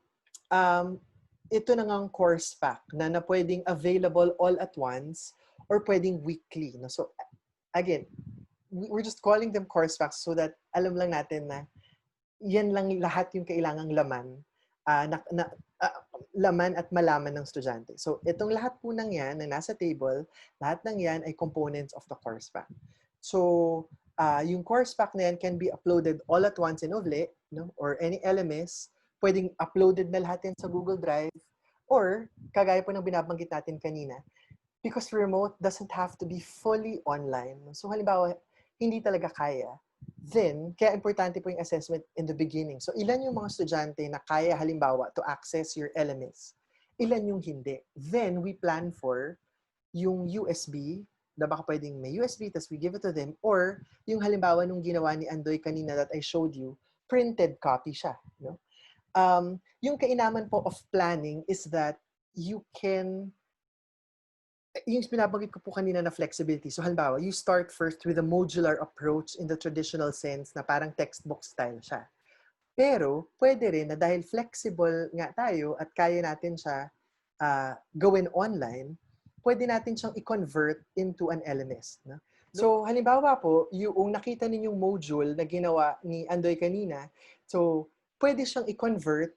ito na ngang course pack na pwedeng available all at once or pwedeng weekly. No? So again, we're just calling them course packs so that alam lang natin na yan lang lahat yung kailangang laman laman at malaman ng estudyante. So, itong lahat po ng yan na nasa table, lahat ng yan ay components of the course pack. So, yung course pack na yan can be uploaded all at once in Ovle, no? Or any LMS. Pwedeng uploaded na lahat yan sa Google Drive. Or, kagaya po ng binabanggit natin kanina, because remote doesn't have to be fully online. So, halimbawa, hindi talaga kaya. Then, kaya importante po yung assessment in the beginning. So, ilan yung mga estudyante na kaya halimbawa to access your LMS? ilan yung hindi. Then, we plan for yung USB, na baka pwedeng may USB, tas we give it to them, or yung halimbawa nung ginawa ni Andoy kanina that I showed you, printed copy siya. No? Yung kainaman po of planning is that you can, yung pinabanggit ko po kanina na flexibility. So halimbawa, you start first with a modular approach in the traditional sense na parang textbook style siya. Pero pwede rin na dahil flexible nga tayo at kaya natin siya gawin online, pwede natin siyang i-convert into an LMS. No? So halimbawa po, yung nakita ninyong module na ginawa ni Andoy kanina, so pwede siyang i-convert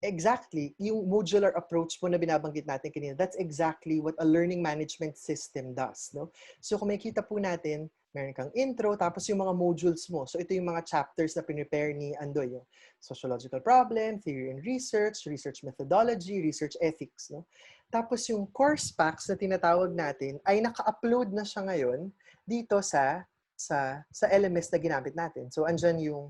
exactly, yung modular approach po na binabanggit natin kanina, that's exactly what a learning management system does. No? So kung makikita po natin, meron kang intro, tapos yung mga modules mo. So ito yung mga chapters na pinrepare ni Andoy. Yung sociological problem, theory and research, research methodology, research ethics. No? Tapos yung course packs na tinatawag natin ay naka-upload na siya ngayon dito sa LMS na ginamit natin. So andyan yung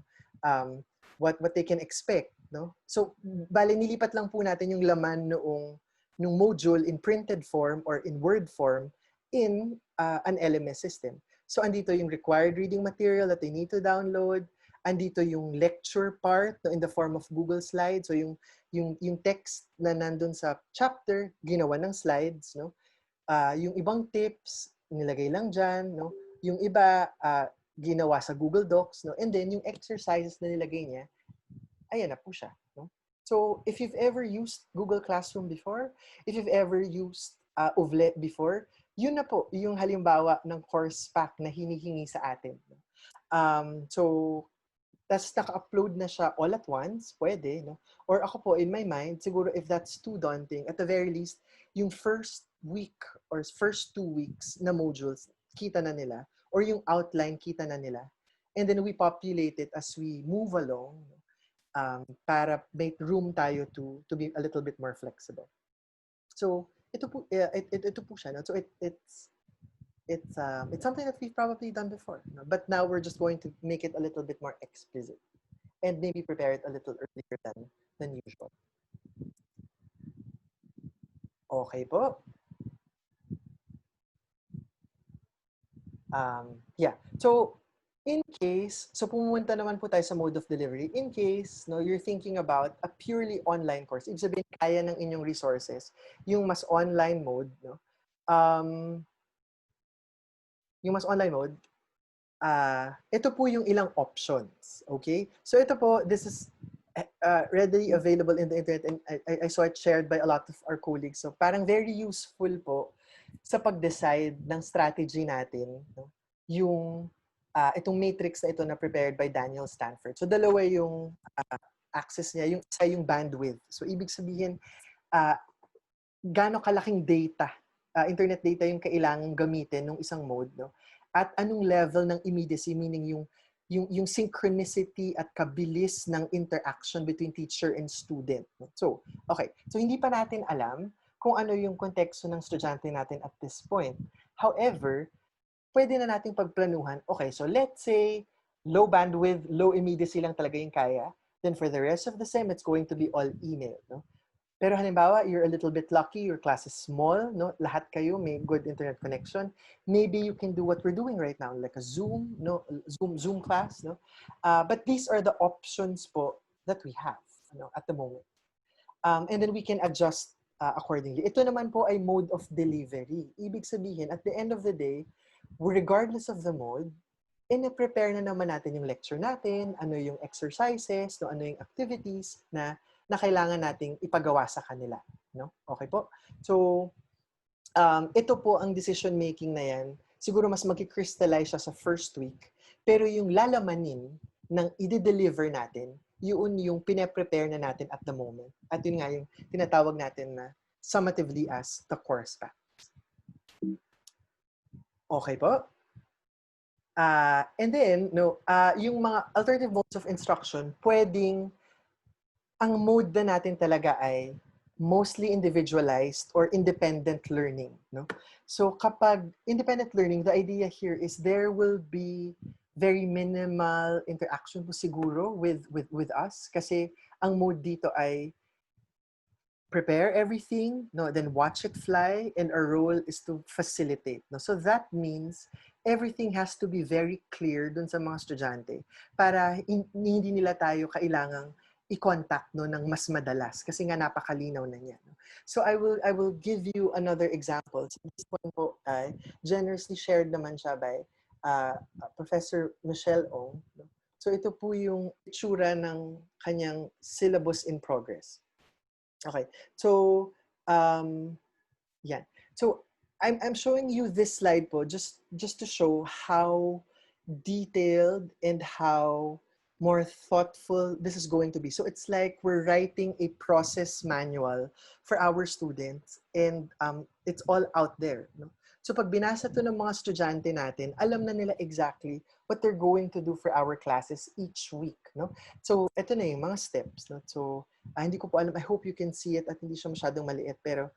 what they can expect. No? So, bali, nilipat lang po natin yung laman nung module in printed form or in Word form in an LMS system. So, andito yung required reading material that they need to download. Andito yung lecture part no, in the form of Google Slides. So, yung text na nandun sa chapter, ginawa ng slides. No? Yung ibang tips, nilagay lang dyan. No? Yung iba, ginawa sa Google Docs. No? And then, yung exercises na nilagay niya, ayan na po siya. No? So, if you've ever used Google Classroom before, if you've ever used Ovlet before, yun na po yung halimbawa ng course pack na hinihingi sa atin. So, tas naka-upload na siya all at once, pwede. No? Or ako po, in my mind, siguro if that's too daunting, at the very least, yung first week or first 2 weeks na modules, kita na nila. Or yung outline, kita na nila. And then we populate it as we move along. Para make room tayo to be a little bit more flexible. So ito po siya. No? So it's something that we've probably done before, no? But now we're just going to make it a little bit more explicit and maybe prepare it a little earlier than usual. Okay po. Yeah. So in case, so pumunta naman po tayo sa mode of delivery. In case no, you're thinking about a purely online course, ibig sabihin kaya ng inyong resources, yung mas online mode, no? Yung mas online mode, ito po yung ilang options. Okay? So ito po, this is readily available in the internet and I saw it shared by a lot of our colleagues. So parang very useful po sa pag-decide ng strategy natin, no? Yung itong matrix na ito na prepared by Daniel Stanford. So dalawa yung access niya, yung isa yung bandwidth. So ibig sabihin, gaano kalaking data, internet data yung kailangang gamitin ng isang mode, no? At anong level ng immediacy, meaning yung synchronicity at kabilis ng interaction between teacher and student. No? So, okay. So hindi pa natin alam kung ano yung konteksto ng estudyante natin at this point. However, pwede na nating pagplanuhan, okay, so let's say, low bandwidth, low immediacy lang talaga yung kaya, then for the rest of the sem, it's going to be all email. No? Pero halimbawa, you're a little bit lucky, your class is small, no? Lahat kayo may good internet connection. Maybe you can do what we're doing right now, like a Zoom, no? Zoom class. No? But these are the options po that we have at the moment. And then we can adjust accordingly. Ito naman po ay mode of delivery. Ibig sabihin, at the end of the day, regardless of the mode, prepare na naman natin yung lecture natin, ano yung exercises, no, ano yung activities na kailangan nating ipagawa sa kanila. No? Okay po? So, ito po ang decision making na yan. Siguro mas mag-crystallize siya sa first week. Pero yung lalamanin ng i-deliver natin, yun yung pine-prepare na natin at the moment. At yun nga yung tinatawag natin na summatively as the course pack. Okay po? And then, no, yung mga alternative modes of instruction, pwedeng ang mode na natin talaga ay mostly individualized or independent learning. No? So kapag independent learning, the idea here is there will be very minimal interaction po siguro with us kasi ang mode dito ay prepare everything, no, then watch it fly, and our role is to facilitate. No? So that means everything has to be very clear dun sa mga estudyante para hindi nila tayo kailangang i-contact no ng mas madalas kasi nga napakalinaw na niya. No? So I will give you another example. So this one po ay generously shared naman siya by Professor Michelle Ong. No? So ito po yung itsura ng kanyang syllabus in progress. Okay. So, yeah. So, I'm showing you this slide po just to show how detailed and how more thoughtful this is going to be. So, it's like we're writing a process manual for our students and it's all out there. No? So, pag binasa to ng mga estudyante natin, alam na nila exactly what they're going to do for our classes each week. No? So, ito na yung mga steps. No? So, hindi ko po alam. I hope you can see it at hindi siya masyadong maliit. Pero,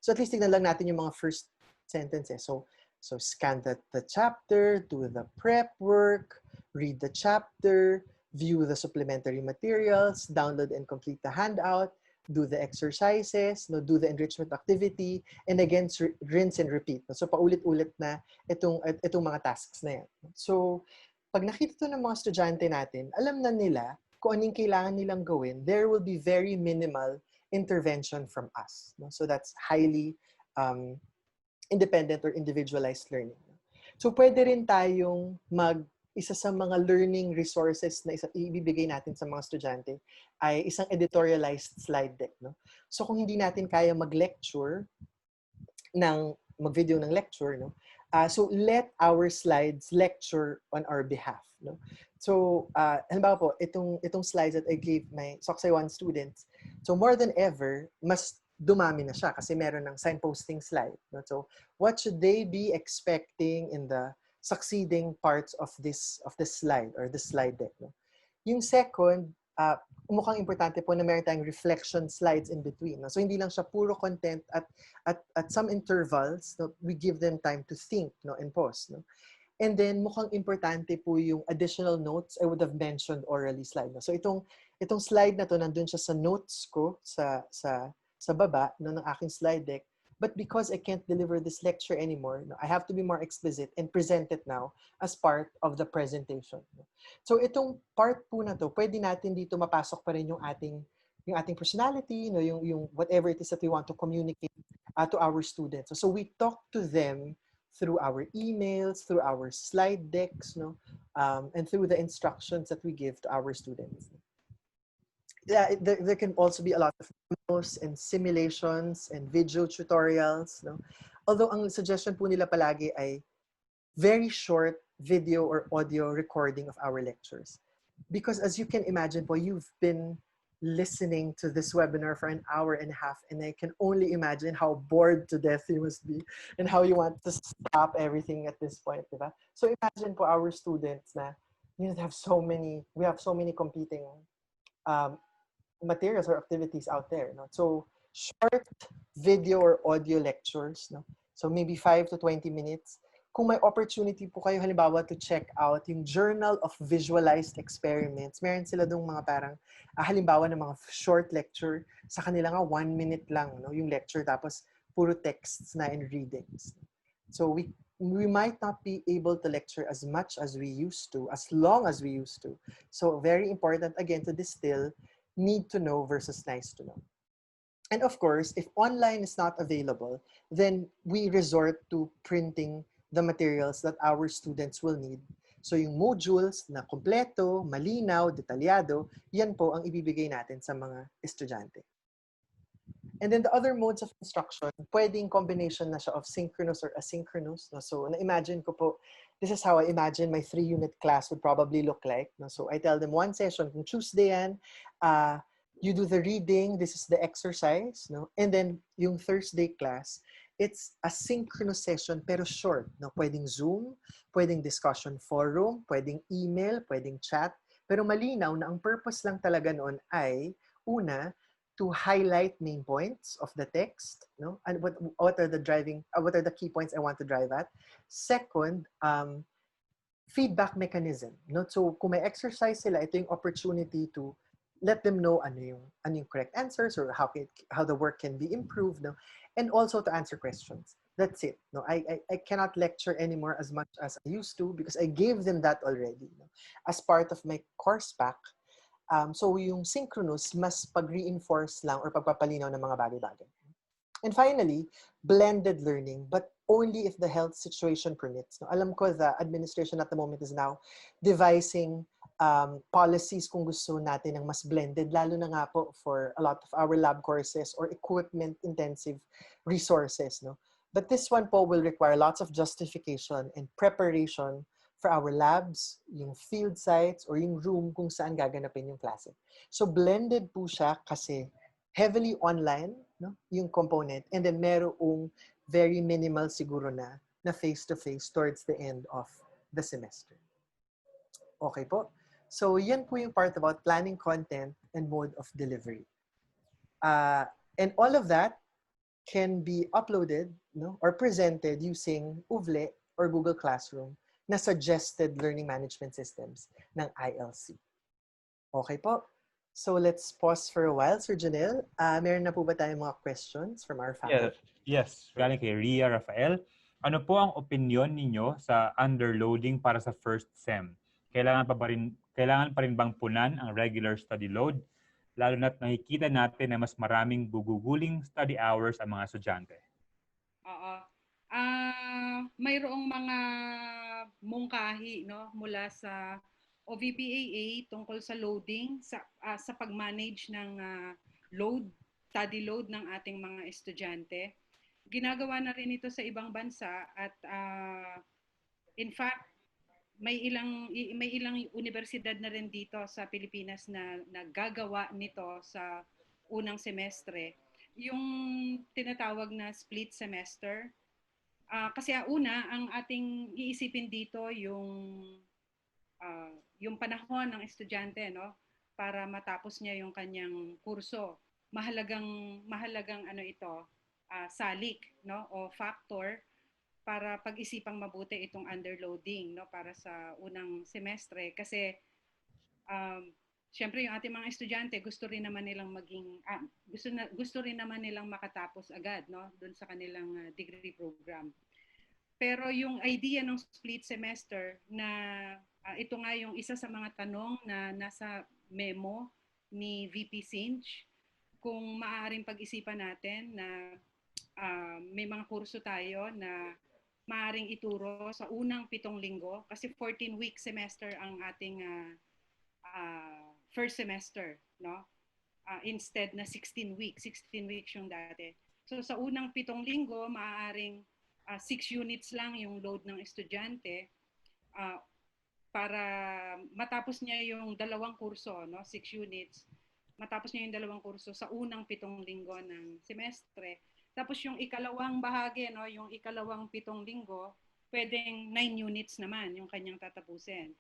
so at least tignan lang natin yung mga first sentences. So scan the chapter, do the prep work, read the chapter, view the supplementary materials, download and complete the handout, do the exercises, no, do the enrichment activity, and again, rinse and repeat. No? So paulit-ulit na itong mga tasks na yan. So, pag nakita to ng mga estudyante natin, alam na nila kung anong kailangan nilang gawin, there will be very minimal intervention from us. No? So that's highly independent or individualized learning. So pwede rin tayong isa sa mga learning resources na ibibigay natin sa mga estudyante ay isang editorialized slide deck. No? So kung hindi natin kaya mag-lecture, mag-video ng lecture, no? So let our slides lecture on our behalf. No? So, halimbawa po, itong slides that I gave my Soksay 1 students, so more than ever, mas dumami na siya kasi meron ng signposting slide. No? So, what should they be expecting in the succeeding parts of this slide or this slide deck? No? Yung second, mukhang importante po na meron tayong reflection slides in between. No? So, hindi lang siya puro content at some intervals, no, we give them time to think, no, and pause. No? And then, mukhang importante po yung additional notes I would have mentioned orally slide. No? So, itong slide na to, nandun siya sa notes ko sa baba no, ng aking slide deck. But because I can't deliver this lecture anymore, no, I have to be more explicit and present it now as part of the presentation. No? So, itong part po na to, pwede natin dito mapasok pa rin yung ating personality, no, yung whatever it is that we want to communicate to our students. So, we talk to them through our emails, through our slide decks, no, and through the instructions that we give to our students. Yeah, there can also be a lot of demos and simulations and video tutorials. No? Although ang suggestion po nila palagi ay very short video or audio recording of our lectures. Because as you can imagine po, you've been listening to this webinar for an hour and a half, and I can only imagine how bored to death you must be and how you want to stop everything at this point, diba? So imagine po our students na we have so many competing materials or activities out there. No? So short video or audio lectures, no? So maybe 5 to 20 minutes. Kung may opportunity po kayo halimbawa to check out yung Journal of Visualized Experiments, meron sila dong mga parang halimbawa ng mga short lecture, sa kanila nga 1 minute lang no, yung lecture tapos puro texts na and readings. So we might not be able to lecture as much as we used to, as long as we used to. So very important again to distill need to know versus nice to know. And of course, if online is not available, then we resort to printing the materials that our students will need. So yung modules na kompleto, malinaw, detalyado, yan po ang ibibigay natin sa mga estudyante. And then the other modes of instruction, pwedeng combination na siya of synchronous or asynchronous. No? So na-imagine ko po, this is how I imagine my 3-unit class would probably look like. No? So I tell them one session, kung Tuesday yan, you do the reading, this is the exercise. No? And then yung Thursday class, it's a synchronous session pero short. No? Pwedeng Zoom, pwedeng discussion forum, pwedeng email, pwedeng chat. Pero malinaw na ang purpose lang talaga noon ay, una, to highlight main points of the text, no? And what are the key points I want to drive at? Second, feedback mechanism, no? So kung may exercise sila, ito yung opportunity to let them know ano yung correct answers or how the work can be improved, no? And also to answer questions. That's it. No, I cannot lecture anymore as much as I used to because I gave them that already, no? As part of my course pack. So yung synchronous, mas pag-reinforce lang or pagpapalinaw ng mga bagay-bagay. And finally, blended learning, but only if the health situation permits. No? Alam ko the administration at the moment is now devising policies kung gusto natin ng mas blended, lalo na nga po for a lot of our lab courses or equipment-intensive resources. No? But this one po will require lots of justification and preparation for our labs, yung field sites, or yung room kung saan gaganapin yung klase. So blended po siya kasi heavily online, no? Yung component, and then merong very minimal siguro na face-to-face towards the end of the semester. Okay po? So yan po yung part about planning content and mode of delivery. And all of that can be uploaded, no, or presented using UVLE or Google Classroom na suggested learning management systems ng ILC. Okay po? So let's pause for a while. Sir Janelle, meron na po ba tayong mga questions from our faculty? Yes. Galing kay Ria Rafael. Ano po ang opinion ninyo sa underloading para sa first SEM? Kailangan pa rin bang punan ang regular study load? Lalo na't nakikita natin na mas maraming guguguling study hours ang mga estudyante. Oo. Mayroong mga mungkahi, no, mula sa OVPAA tungkol sa loading, sa pag-manage ng study load ng ating mga estudyante. Ginagawa na rin ito sa ibang bansa at in fact, may ilang universidad na rin dito sa Pilipinas na naggagawa nito sa unang semestre. Yung tinatawag na split semester. Kasi ang ating iisipin dito yung panahon ng estudyante, no, para matapos niya yung kanyang kurso. Mahalagang salik, no, o factor para pag-isipang mabuti itong underloading, no, para sa unang semestre kasi siyempre yung ating mga estudyante gusto rin naman nilang gusto rin naman nilang makatapos agad, no, doon sa kanilang degree program. Pero yung idea ng split semester na ito nga yung isa sa mga tanong na nasa memo ni VP Sinch, kung maaaring pag-isipan natin na may mga kurso tayo na maaaring ituro sa unang 7 linggo kasi 14-week semester ang ating first semester, no? Instead na 16 weeks yung dati. So sa unang 7 linggo, maaaring 6 units lang yung load ng estudyante para matapos niya yung 2 kurso, no? 6 units. Matapos niya yung 2 kurso sa unang 7 linggo ng semestre. Tapos yung ikalawang bahagi, no, yung ikalawang 7 linggo, pwedeng 9 units naman yung kanyang tatapusin.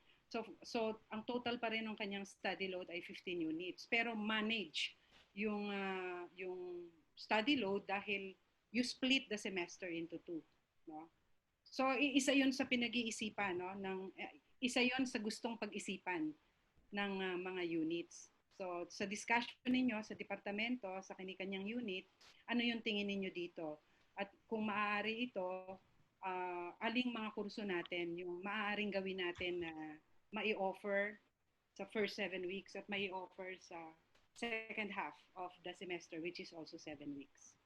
So ang total pa rin ng kanyang study load ay 15 units. Pero manage yung study load dahil you split the semester into 2, no? So isa 'yon sa pinag-iisipan, no, isa 'yon sa gustong pag-isipan ng mga units. So sa discussion ninyo sa departamento, sa kani-kanyang unit, ano yung tingin ninyo dito? At kung maaari ito, aling mga kurso natin yung maaaring gawin natin na mai-offer sa first 7 weeks at mai-offer sa second half of the semester, which is also 7 weeks.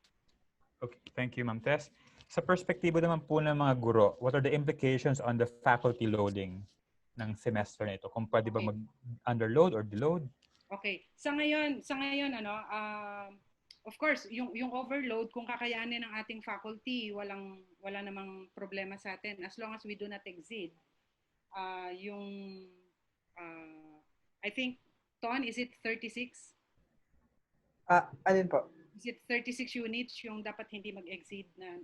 Okay, thank you, Ma'am Tess. Sa perspektibo naman po ng mga guro, what are the implications on the faculty loading ng semester na ito? Kung pwede ba mag-underload or deload? Okay. Sa ngayon of course, yung overload, kung kakayanin ng ating faculty, wala namang problema sa atin as long as we do not exceed I think, Ton, is it 36? Alin po? Is it 36 units yung dapat hindi mag-exceed na?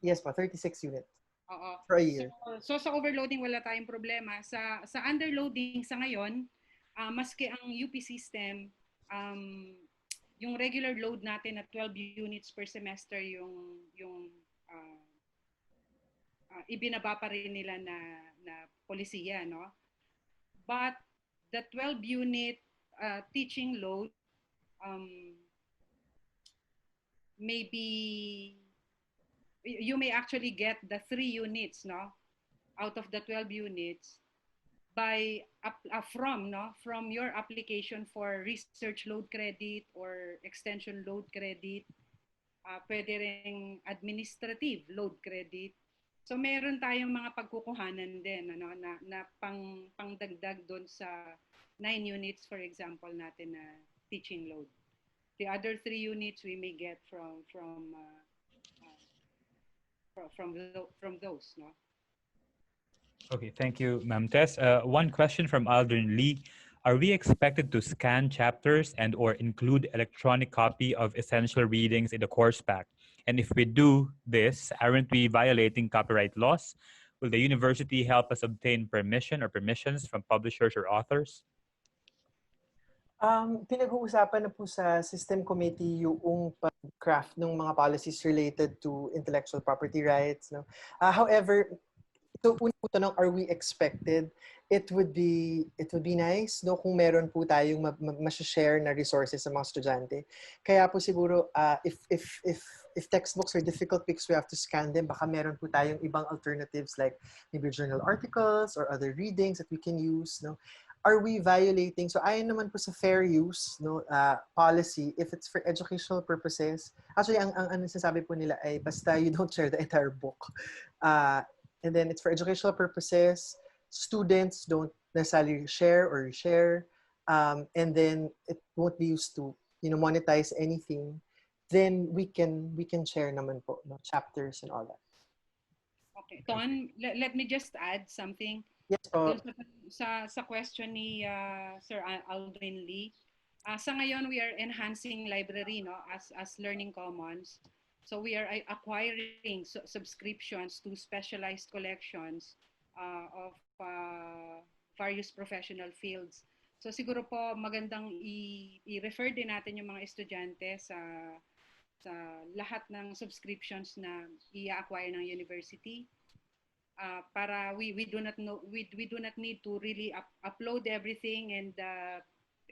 Yes po, 36 units. Oo. For a year. So sa overloading wala tayong problema. Sa underloading sa ngayon, maski ang UP system, yung regular load natin na 12 units per semester yung ibinaba pa rin nila na polisiya, no? But the 12 unit teaching load, um, maybe you may actually get the 3 units, no, out of the 12 units by from your application for research load credit or extension load credit, pwede ring administrative load credit. So meron tayong mga pagkukuhanan din na pangdagdag doon sa 9 units, for example, natin na teaching load. The other 3 units we may get from those, no. Okay, thank you, Ma'am Tess. One question from Aldrin Lee. Are we expected to scan chapters and or include electronic copy of essential readings in the course pack? And if we do this, aren't we violating copyright laws? Will the university help us obtain permission or permissions from publishers or authors? Pinag-uusapan na po sa System Committee yung pag-craft ng mga policies related to intellectual property rights. No? However, so una po tanong, are we expected? It would be nice no kung meron po tayong ma-share na resources sa mga estudyante. Kaya po siguro if textbooks are difficult because we have to scan them, baka meron po tayong ibang alternatives like maybe journal articles or other readings that we can use, no. Are we violating? So ayon naman po sa fair use policy, if it's for educational purposes, actually ang sinasabi po nila ay basta you don't share the entire book. And then it's for educational purposes. Students don't necessarily share or reshare, and then it won't be used to monetize anything. Then we can share naman po chapters and all that. Okay, Ton, let me just add something. Yes po. Sa question ni Sir Aldrin Lee. Sa ngayon, we are enhancing library, no, as learning commons. So we are acquiring subscriptions to specialized collections of various professional fields. So siguro po magandang i-refer din natin yung mga estudyante sa lahat ng subscriptions na i-acquire ng university. Para we do not need to really upload everything and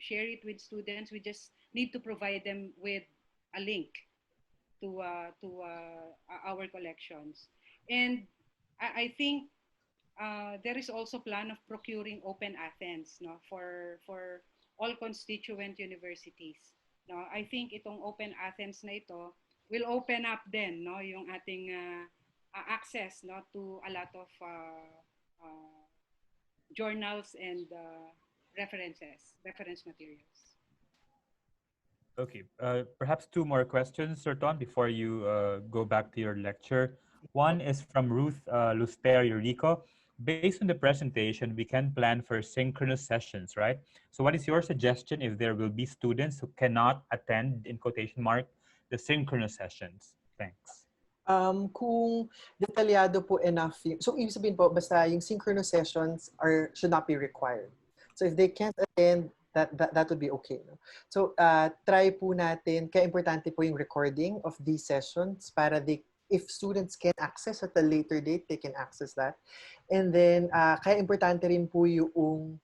share it with students. We just need to provide them with a link to our collections. And I think there is also plan of procuring open Athens, no, for all constituent universities. No, I think itong open Athens na ito will open up then, no, yung ating access, no, to a lot of journals and reference materials. Okay, perhaps two more questions, Sir Ton, before you go back to your lecture. One is from Ruth Luster Eurico. Based on the presentation, we can plan for synchronous sessions, right? So what is your suggestion if there will be students who cannot attend, in quotation mark, the synchronous sessions? Thanks. Kung detalyado po enough, so ibig sabihin po, basta yung synchronous sessions should not be required. So if they can't attend, that would be okay. No? So try po natin, kaya importante po yung recording of these sessions para if students can access at a later date, they can access that. And then, kaya importante rin po yung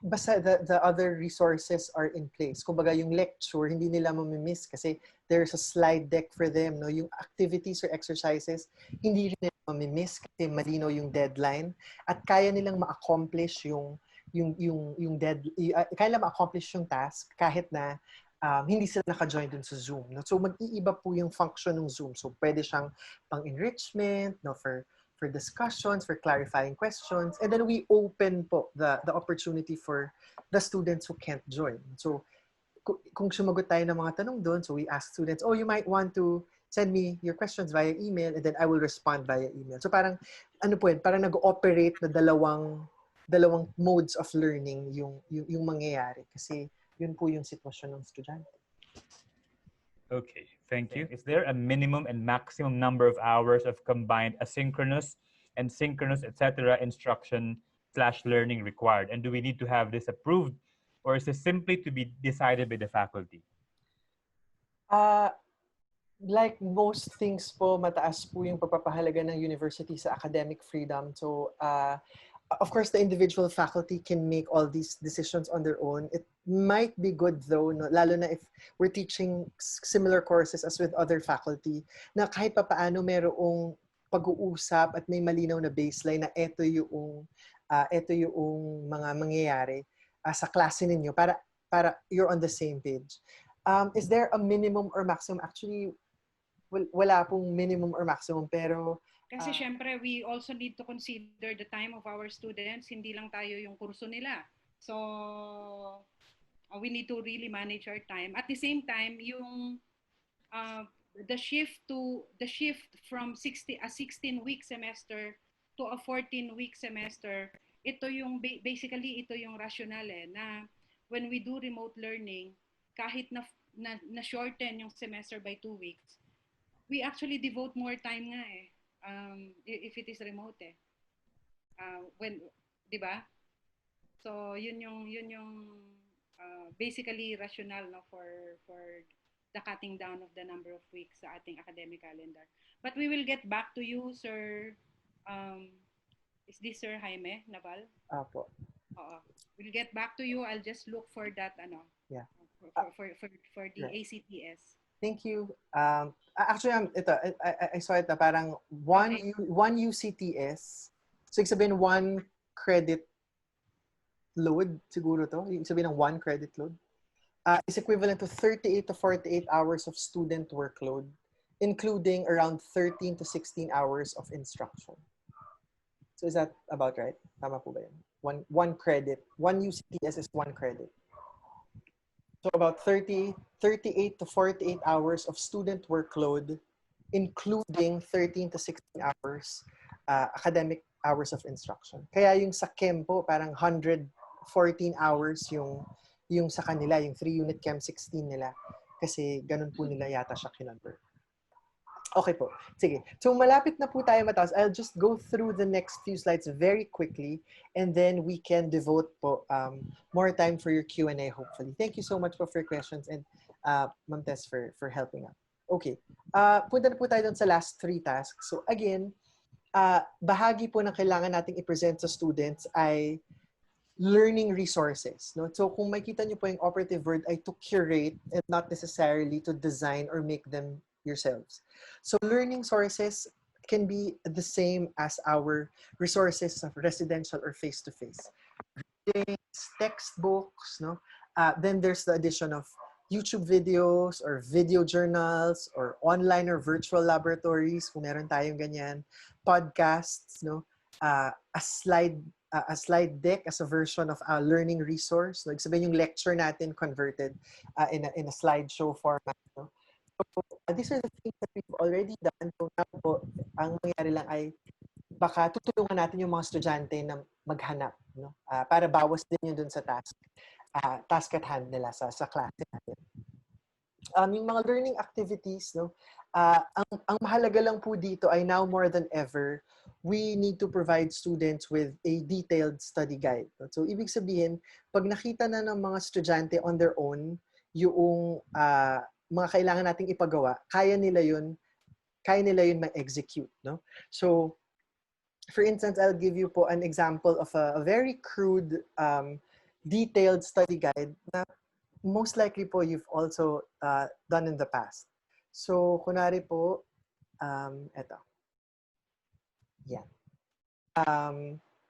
basta the other resources are in place. Kumbaga yung lecture, hindi nila mamimiss kasi there's a slide deck for them. No? Yung activities or exercises, hindi rin nila mamimiss kasi malinaw yung deadline at kaya nilang ma-accomplish kaya nila ma-accomplish yung task kahit na hindi sila naka-join dun sa Zoom. No? So mag-iiba po yung function ng Zoom. So pwede siyang pang-enrichment, no, for discussions, for clarifying questions, and then we open po the opportunity for the students who can't join. So kung sumagot tayo ng mga tanong doon, so we ask students, oh, you might want to send me your questions via email, and then I will respond via email. So parang ano po yun, parang nag-ooperate na dalawang modes of learning yung mangyayari kasi yun po yung sitwasyon ng estudyante. Okay, thank you. Is there a minimum and maximum number of hours of combined asynchronous and synchronous, etc. instruction/learning required? And do we need to have this approved, or is this simply to be decided by the faculty? Like most things po, mataas po yung pagpapahalaga ng university sa academic freedom. So of course, the individual faculty can make all these decisions on their own. It might be good though, no? Lalo na if we're teaching similar courses as with other faculty, na kahit pa paano merong pag-uusap at may malinaw na baseline na ito yung mga mangyayari sa klase ninyo para you're on the same page. Is there a minimum or maximum? Actually, wala pong minimum or maximum, pero Kasi syempre, we also need to consider the time of our students. Hindi lang tayo yung kurso nila. So, we need to really manage our time. At the same time, yung the shift from a 16-week semester to a 14-week semester, basically ito yung rationale na when we do remote learning, kahit na shorten yung semester by 2 weeks, we actually devote more time nga eh. If it is remote eh. Di ba? So yun yung basically rational no for the cutting down of the number of weeks sa ating academic calendar. But we will get back to you, Sir. Is this Sir Jaime Naval? Apo. Oo. We'll get back to you. I'll just look for that Yeah. For the right. ACTS. Thank you. Actually, I saw it na parang one UCTS. So, ibig sabihin, 1 credit load, siguro to. Ibig sabihin ng 1 credit load. Is equivalent to 38 to 48 hours of student workload, including around 13 to 16 hours of instruction. So, is that about right? Tama po ba yun? One credit. 1 UCTS is 1 credit. So about 38 to 48 hours of student workload, including 13 to 16 hours academic hours of instruction. Kaya yung sa chem po, parang 114 hours yung sa kanila, yung 3-unit chem 16 nila. Kasi ganun po nila yata siya kinonvert. Okay po. Sige. So malapit na po tayo matapos. I'll just go through the next few slides very quickly and then we can devote po more time for your Q&A hopefully. Thank you so much po for your questions and Ma'am Tess for helping out. Okay. Punta na po tayo dun sa last 3 tasks. So again, bahagi po ng kailangan nating i-present sa students ay learning resources. No? So kung makita niyo po yung operative word ay to curate and not necessarily to design or make them yourselves. So learning sources can be the same as our resources of residential or face-to-face. Textbooks, no? Then there's the addition of YouTube videos or video journals or online or virtual laboratories, kung meron tayong ganyan. Podcasts, no? A slide deck as a version of a learning resource. No? Sabihin yung lecture natin converted in a slideshow format. No? So, these are the things that we've already done. So now po, ang mangyari lang ay baka tutulungan natin yung mga estudyante na maghanap, no? Para bawas din yun dun sa task at hand nila sa klase natin. Yung mga learning activities, no? Ang mahalaga lang po dito ay now more than ever, we need to provide students with a detailed study guide. No? So ibig sabihin, pag nakita na ng mga estudyante on their own, yung mga kailangan nating ipagawa, kaya nila yun ma-execute, no? So, for instance, I'll give you po an example of a very crude, detailed study guide na most likely po you've also done in the past. So, kunwari po, eto. Yan.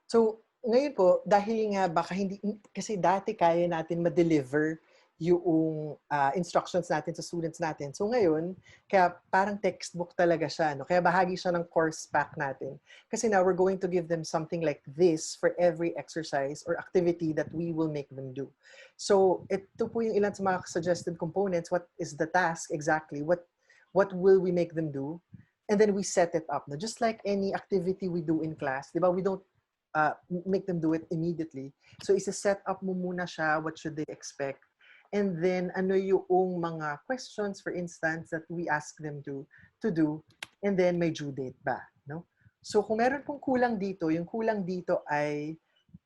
So, ngayon po, dahil nga baka hindi, kasi dati kaya natin ma-deliver yung instructions natin sa students natin. So ngayon, kaya parang textbook talaga siya. No? Kaya bahagi siya ng course pack natin. Kasi now we're going to give them something like this for every exercise or activity that we will make them do. So ito po yung ilan sa mga suggested components. What is the task exactly? What will we make them do? And then we set it up. No? Just like any activity we do in class, di ba? We don't make them do it immediately. So isa-set up mo muna siya. What should they expect? And then, ano yung mga questions, for instance, that we ask them to do, and then may due date ba, no? So, kung meron pong kulang dito, yung kulang dito ay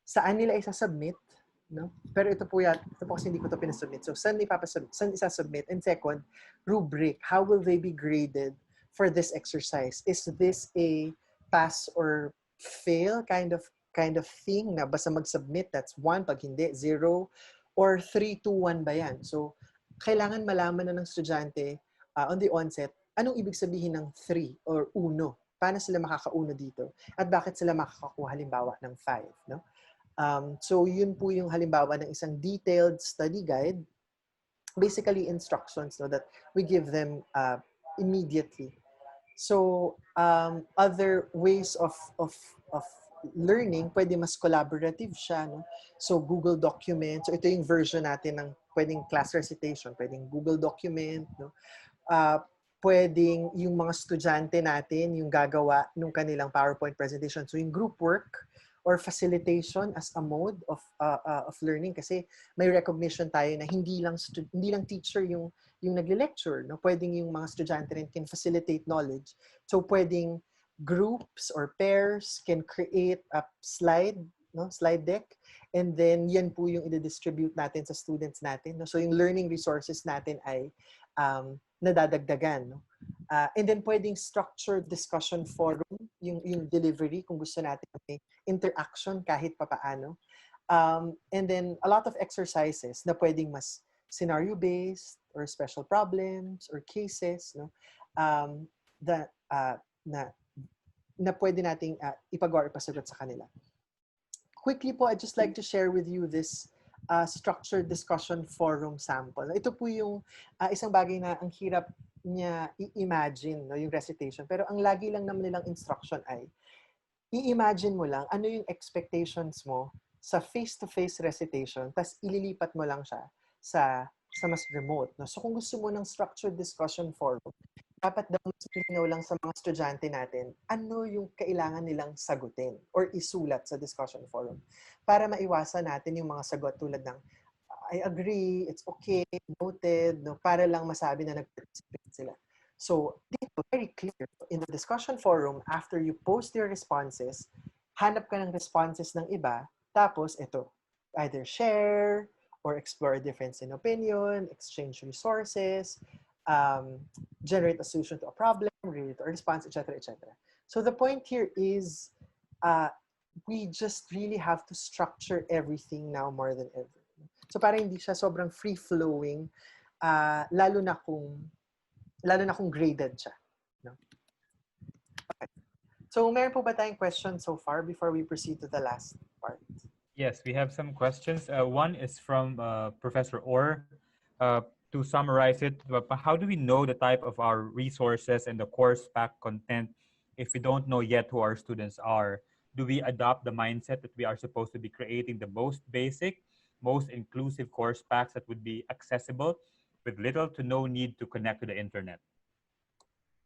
saan nila isa-submit, no? Pero ito po kasi hindi ko ito pinasubmit. So, saan isa-submit? And second, rubric. How will they be graded for this exercise? Is this a pass or fail kind of kind of thing na basta mag-submit, that's 1, pag hindi, 0, or 3, 2, 1 ba yan? So, kailangan malaman na ng estudyante on the onset, anong ibig sabihin ng 3 or 1? Paano sila makakauno dito? At bakit sila makakakuha halimbawa ng 5? No? So, yun po yung halimbawa ng isang detailed study guide, basically instructions, no, that we give them immediately. So, other ways of learning, pwede mas collaborative siya. No? So, Google Document. So, ito yung version natin ng pwedeng class recitation. Pwedeng Google Document. No? Pwedeng yung mga estudyante natin yung gagawa ng kanilang PowerPoint presentation. So, yung group work or facilitation as a mode of learning, kasi may recognition tayo na hindi lang teacher yung nagle-lecture, no? Pwedeng yung mga estudyante rin can facilitate knowledge. So pwedeng groups or pairs can create a slide deck, and then yan po yung i-distribute natin sa students natin, no? So yung learning resources natin ay nadadagdagan, no? And then pwedeng structured discussion forum, yung delivery, kung gusto natin may interaction kahit papaano. And then a lot of exercises na pwedeng mas scenario-based or special problems or cases, no? Na pwede nating ipagawa or ipasagot sa kanila. Quickly po, I'd just like to share with you this structured discussion forum sample. Ito po yung isang bagay na ang hirap niya i-imagine, no, yung recitation. Pero ang lagi lang naman nilang instruction ay, i-imagine mo lang ano yung expectations mo sa face-to-face recitation, tas ililipat mo lang siya sa mas remote. No? So kung gusto mo ng structured discussion forum, dapat daw mas malinaw lang sa mga estudyante natin ano yung kailangan nilang sagutin or isulat sa discussion forum para maiwasan natin yung mga sagot tulad ng I agree, it's okay, noted, no, para lang masabi na nag-participate sila. So, dito, very clear. In the discussion forum, after you post your responses, hanap ka ng responses ng iba, tapos ito, either share or explore a difference in opinion, exchange resources, generate a solution to a problem, relate a response, etc., etc. So the point here is we just really have to structure everything now more than ever. So para hindi siya sobrang free-flowing, lalo na kung graded siya. No? Okay. So meron po ba tayong questions so far before we proceed to the last part? Yes, we have some questions. One is from Professor Orr. To summarize it, how do we know the type of our resources and the course pack content if we don't know yet who our students are? Do we adopt the mindset that we are supposed to be creating the most basic, most inclusive course packs that would be accessible with little to no need to connect to the internet?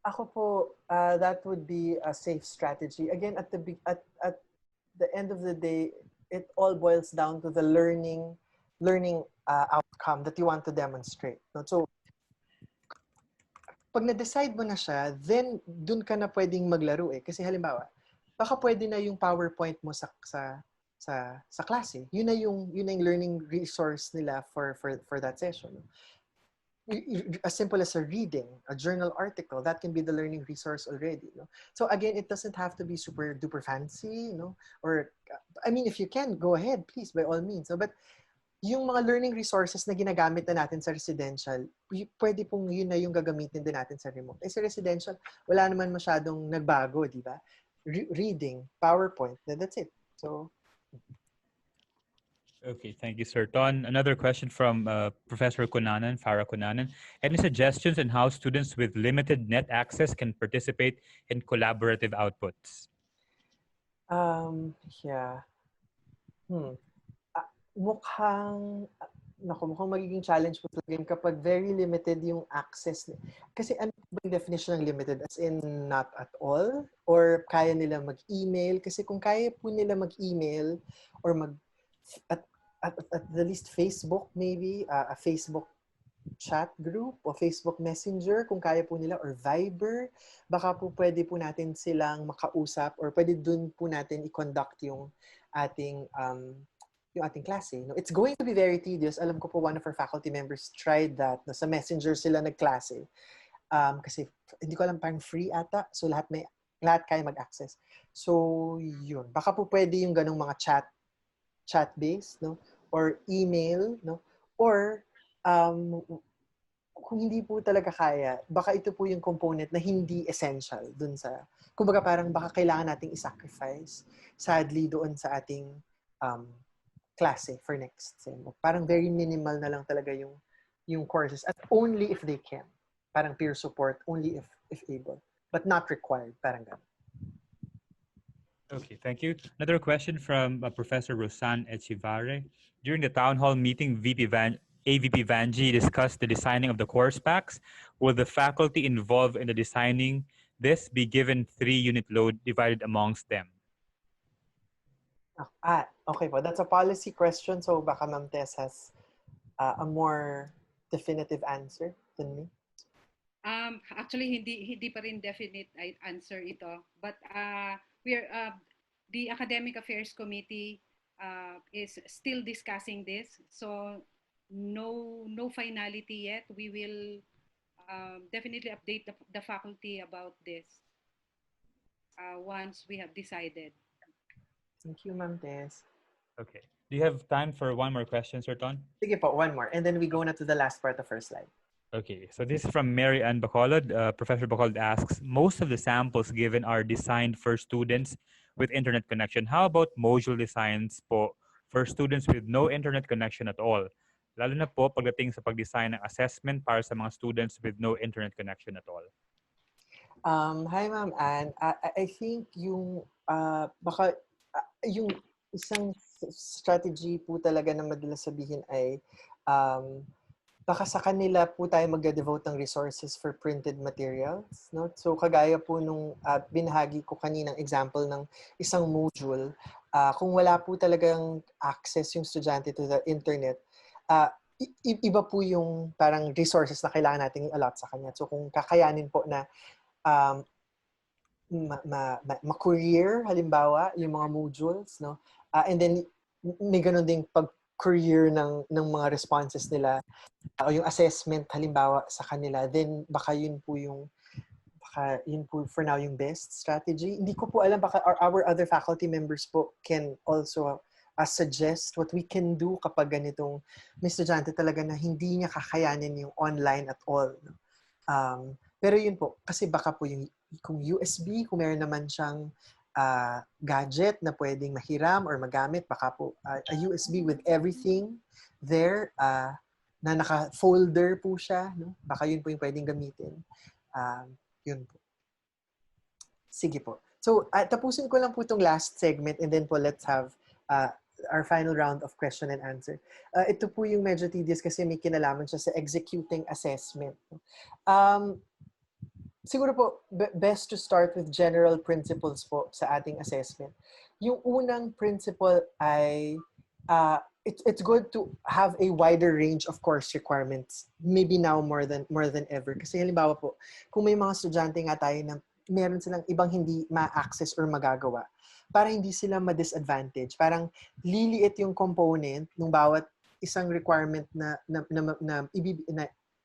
Ako po, that would be a safe strategy. Again, at the end of the day, it all boils down to the learning outcome that you want to demonstrate. So, pag na-decide mo na siya, then dun ka na pwedeng maglaro eh. Kasi halimbawa, baka pwede na yung PowerPoint mo sa klase. Yun na yung learning resource nila for that session. As simple as a reading, a journal article, that can be the learning resource already. No? So again, it doesn't have to be super duper fancy, no? Or I mean, if you can, go ahead, please, by all means. No? But yung mga learning resources na ginagamit na natin sa residential, pwede pong yun na yung gagamitin din natin sa remote. Eh sa residential, wala naman masyadong nagbago, di ba? Reading, PowerPoint, that's it. So, okay, thank you, Sir Ton. Another question from Professor Kunanan, Farah Kunanan. Any suggestions on how students with limited net access can participate in collaborative outputs? Yeah. Mukhang magiging challenge po talaga kapag very limited yung access. Kasi ano ba yung definition ng limited? As in not at all? Or kaya nila mag-email? Kasi kung kaya po nila mag-email or at the least Facebook maybe, a Facebook chat group o Facebook Messenger kung kaya po nila, or Viber, baka po pwede po natin silang makausap or pwede dun po natin i-conduct yung ating klase. No? It's going to be very tedious. Alam ko po one of our faculty members tried that. No? Sa Messenger sila nagklase. Kasi hindi ko alam, parang free ata. So lahat may lahat kaya mag-access. So, yun. Baka po pwede yung ganong mga chat-based, no? Or email, no? Or, kung hindi po talaga kaya, baka ito po yung component na hindi essential dun sa, kumbaga parang baka kailangan nating i-sacrifice, sadly, doon sa ating klase for next sem. Parang very minimal na lang talaga yung courses at only if they can. Parang peer support, only if able. But not required, parang gano'n. Okay, thank you. Another question from Professor Rosan Echivare. During the town hall meeting, AVP Vanji discussed the designing of the course packs. Will the faculty involved in the designing this be given 3-unit load divided amongst them? Okay po. That's a policy question, so baka Ma'am Tess has a more definitive answer than me. Actually, hindi pa rin definite answer ito. But the Academic Affairs Committee is still discussing this. So no finality yet. We will definitely update the faculty about this once we have decided. Thank you, Ma'am Tess. Okay. Do you have time for one more question, Sir Ton? Sige po, one more. And then we go na to the last part of our slide. Okay, so this is from Mary Ann Bacolod. Professor Bacolod asks, most of the samples given are designed for students with internet connection. How about module designs po for students with no internet connection at all? Lalo na po pagdating sa pag-design ng assessment para sa mga students with no internet connection at all. Hi, Ma'am Ann. I think yung baka yung isang strategy po talaga na madalas sabihin ay baka sa kanila po tayo mag-devote ng resources for printed materials, no? So kagaya po nung binahagi ko kaninang example ng isang module, kung wala po talagang access yung estudyante to the internet, iba po yung parang resources na kailangan nating i-allot sa kanya. So kung kakayanin po na ma-courier halimbawa yung mga modules, no? And then may ganun ding pag-courier ng mga responses nila o yung assessment halimbawa sa kanila, then baka yun po for now yung best strategy. Hindi ko po alam, baka our other faculty members po can also suggest what we can do kapag ganitong may estudyante talaga na hindi niya kakayanin yung online at all. Pero yun po, kasi baka po yung kung USB, kung meron naman siyang gadget na pwedeng mahiram or magamit, baka po a USB with everything there, na naka-folder po siya, no? Baka yun po yung pwedeng gamitin. Yun po. Sige po. So, tapusin ko lang po itong last segment and then po let's have our final round of question and answer. Ito po yung medyo tedious kasi may kinalaman siya sa executing assessment. Siguro po, best to start with general principles po sa ating assessment. Yung unang principle ay it's good to have a wider range of course requirements, maybe now more than ever. Kasi halimbawa po, kung may mga estudyante nga tayo na meron silang ibang hindi ma-access or magagawa, para hindi sila ma-disadvantage. Parang liliit yung component ng bawat isang requirement na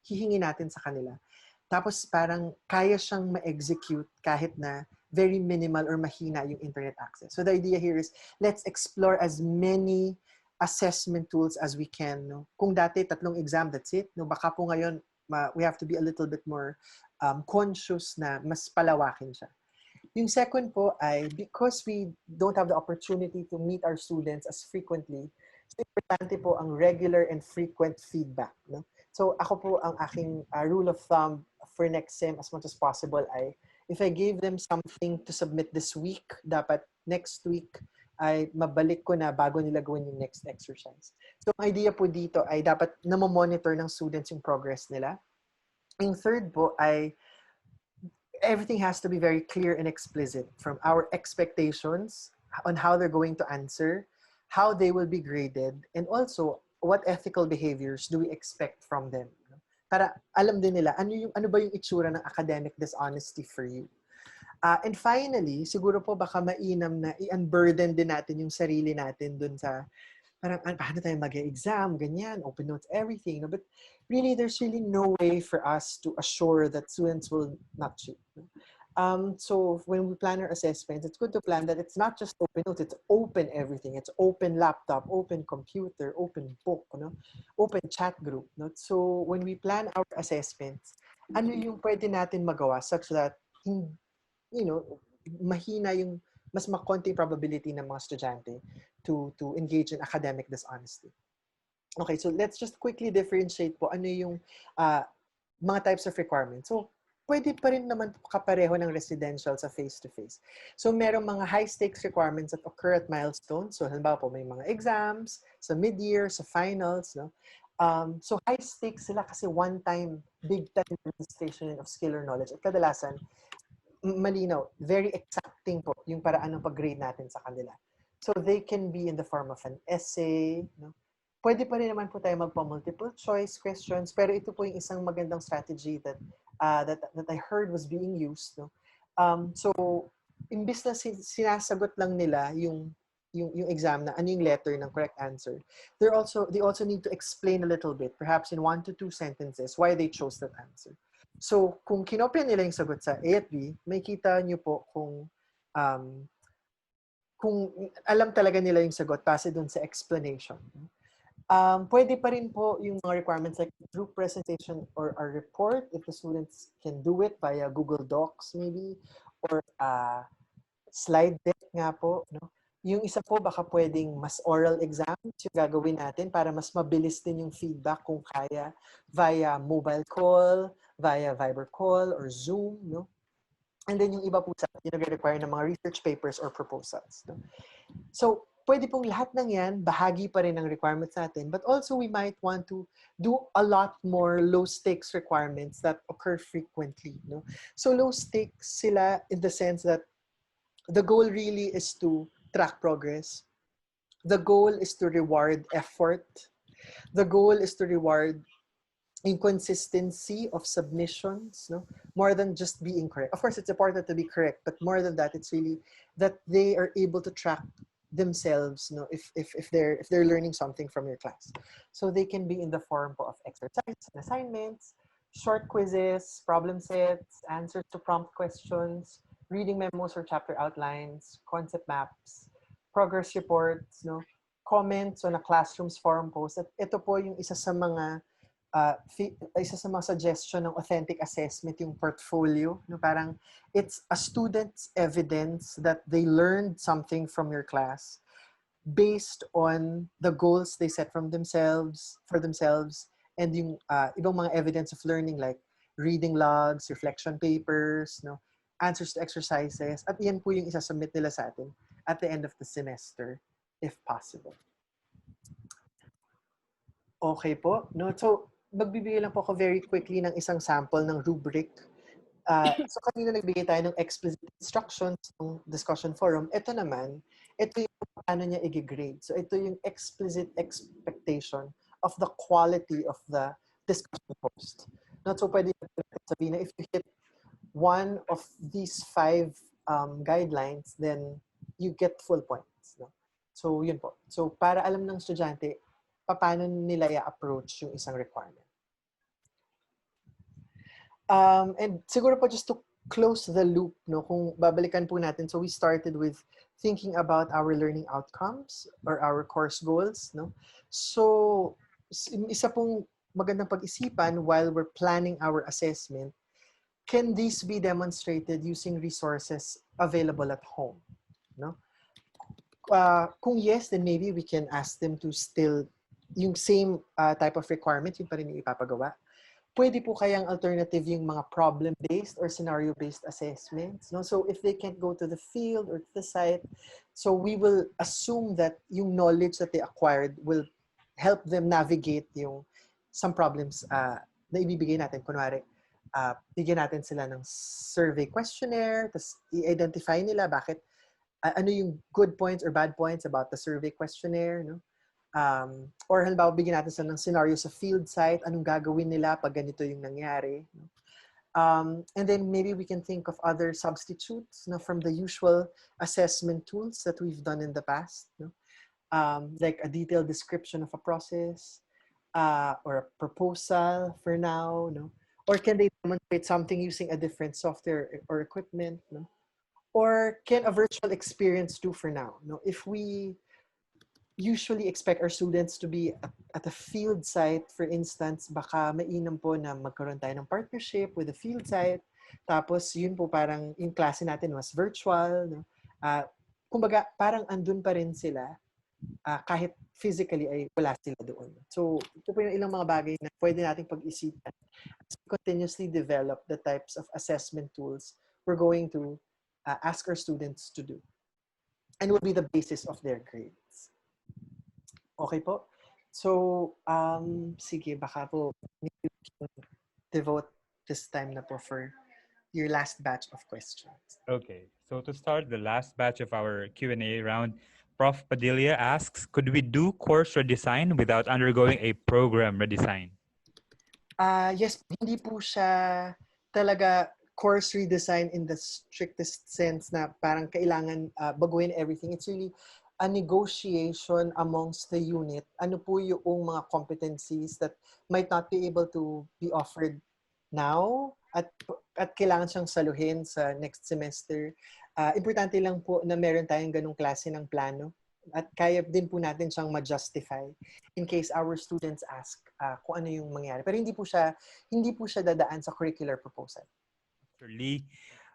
hihingi natin sa kanila. Tapos parang kaya siyang ma-execute kahit na very minimal or mahina yung internet access. So the idea here is, let's explore as many assessment tools as we can. No? Kung dati 3 exam, that's it. No? Baka po ngayon, we have to be a little bit more conscious na mas palawakin siya. Yung second po ay, because we don't have the opportunity to meet our students as frequently, so importante po ang regular and frequent feedback. No? So ako po, ang aking rule of thumb for next sem as much as possible ay, if I gave them something to submit this week, dapat next week ay mabalik ko na bago nila gawin yung next exercise. So ang idea po dito ay dapat namomonitor ng students yung progress nila. Yung third po ay everything has to be very clear and explicit, from our expectations on how they're going to answer, how they will be graded, and also what ethical behaviors do we expect from them. Para alam din nila ano ba yung itsura ng academic dishonesty for you. And finally, siguro po baka mainam na i-unburden din natin yung sarili natin dun sa parang paano tayo mag-exam, ganyan, open notes, everything. No? But really, there's really no way for us to assure that students will not cheat. No? So when we plan our assessments, it's good to plan that it's not just open notes, it's open everything. It's open laptop, open computer, open book, no? Open chat group. No? So when we plan our assessments, ano yung pwede natin magawa such that, you know, mahina yung mas makonti probability ng mga estudyante to engage in academic dishonesty. Okay, so let's just quickly differentiate po ano yung mga types of requirements. So, pwede pa rin naman kapareho ng residential sa face-to-face. So, merong mga high-stakes requirements that occur at milestones. So, halimbawa po, may mga exams, sa mid-year, sa finals, no? So, high-stakes sila kasi one-time, big-time demonstration of skill or knowledge. At kadalasan, malinaw, very exacting po yung paraan ng pag-grade natin sa kanila. So, they can be in the form of an essay, no? Pwede pa rin naman po tayo magpa-multiple choice questions, pero ito po yung isang magandang strategy that I heard was being used. No? So, imbis na sinasagot lang nila yung exam na ano yung letter ng correct answer, they also need to explain a little bit, perhaps in 1 to 2 sentences, why they chose that answer. So, kung kinopya nila yung sagot sa A at B, may kita nyo po kung alam talaga nila yung sagot base dun sa explanation. Pwede pa rin po yung mga requirements like group presentation or a report if the students can do it via Google Docs maybe or slide deck nga po. No? Yung isa po baka pwedeng mas oral exams yung gagawin natin para mas mabilis din yung feedback kung kaya via mobile call, via Viber call or Zoom. No? And then yung iba po sa yung nag-require ng mga research papers or proposals. No? So, pwede pong lahat ng yan, bahagi pa rin ng requirements natin. But also, we might want to do a lot more low-stakes requirements that occur frequently. No? So, low-stakes sila in the sense that the goal really is to track progress. The goal is to reward effort. The goal is to reward inconsistency of submissions, no? More than just being correct. Of course, it's important to be correct, but more than that, it's really that they are able to track themselves, no, if they're learning something from your class. So they can be in the form of exercises and assignments, short quizzes, problem sets, answers to prompt questions, reading memos or chapter outlines, concept maps, progress reports, no, comments on a classroom's forum post. At ito po yung isa sa mga suggestion ng authentic assessment, yung portfolio. No? Parang it's a student's evidence that they learned something from your class based on the goals they set for themselves, and yung ibang mga evidence of learning like reading logs, reflection papers, no? Answers to exercises. At yan po yung isasubmit nila sa atin at the end of the semester, if possible. Okay po. No? So, magbibigay lang po ako very quickly ng isang sample ng rubric. So, kanina nagbigay tayo ng explicit instructions ng discussion forum. Ito naman, ito yung paano niya i-grade. So, ito yung explicit expectation of the quality of the discussion post. No? So, pwede natin sabihin na if you hit one of these 5 guidelines, then you get full points. No? So, yun po. So, para alam ng estudyante, paano nila i-approach yung isang requirement. And siguro po just to close the loop, no, kung babalikan po natin, so we started with thinking about our learning outcomes or our course goals. No? So, isa pong magandang pag-isipan while we're planning our assessment, can these be demonstrated using resources available at home? No? Kung yes, then maybe we can ask them to still yung same type of requirement, yung pa rin yung ipapagawa. Pwede po kayang alternative yung mga problem-based or scenario-based assessments. No? So if they can't go to the field or to the site, so we will assume that yung knowledge that they acquired will help them navigate yung some problems na ibibigay natin. Kunwari, bigyan natin sila ng survey questionnaire, tapos i-identify nila bakit, ano yung good points or bad points about the survey questionnaire, no? Or halimbawa, bigyan natin sila ng scenario sa field site, anong gagawin nila pag ganito yung nangyari. And then maybe we can think of other substitutes, no, from the usual assessment tools that we've done in the past. No? Like a detailed description of a process or a proposal for now. No? Or can they demonstrate something using a different software or equipment? No? Or can a virtual experience do for now? No? If we usually expect our students to be at a field site, for instance, baka mainam po na magkaroon tayo ng partnership with a field site. Tapos, yun po parang yung klase natin was virtual. No? Kumbaga, parang andun pa rin sila kahit physically ay wala sila doon. So, ito po yung ilang mga bagay na pwede nating pag-isipan as we continuously develop the types of assessment tools we're going to ask our students to do and will be the basis of their grades. Okay po? So, sige, baka po devote this time na po for your last batch of questions. Okay, so to start the last batch of our Q&A round, Prof. Padilla asks, could we do course redesign without undergoing a program redesign? Yes, hindi po siya talaga course redesign in the strictest sense na parang kailangan baguhin everything. It's really a negotiation amongst the unit. Ano po yung mga competencies that might not be able to be offered now at kailangan siyang saluhin sa next semester. Importante lang po na meron tayong ganung klase ng plano at kaya din po natin siyang ma-justify in case our students ask kung ano yung mangyari. Pero hindi po siya dadaan sa curricular proposal. Lee,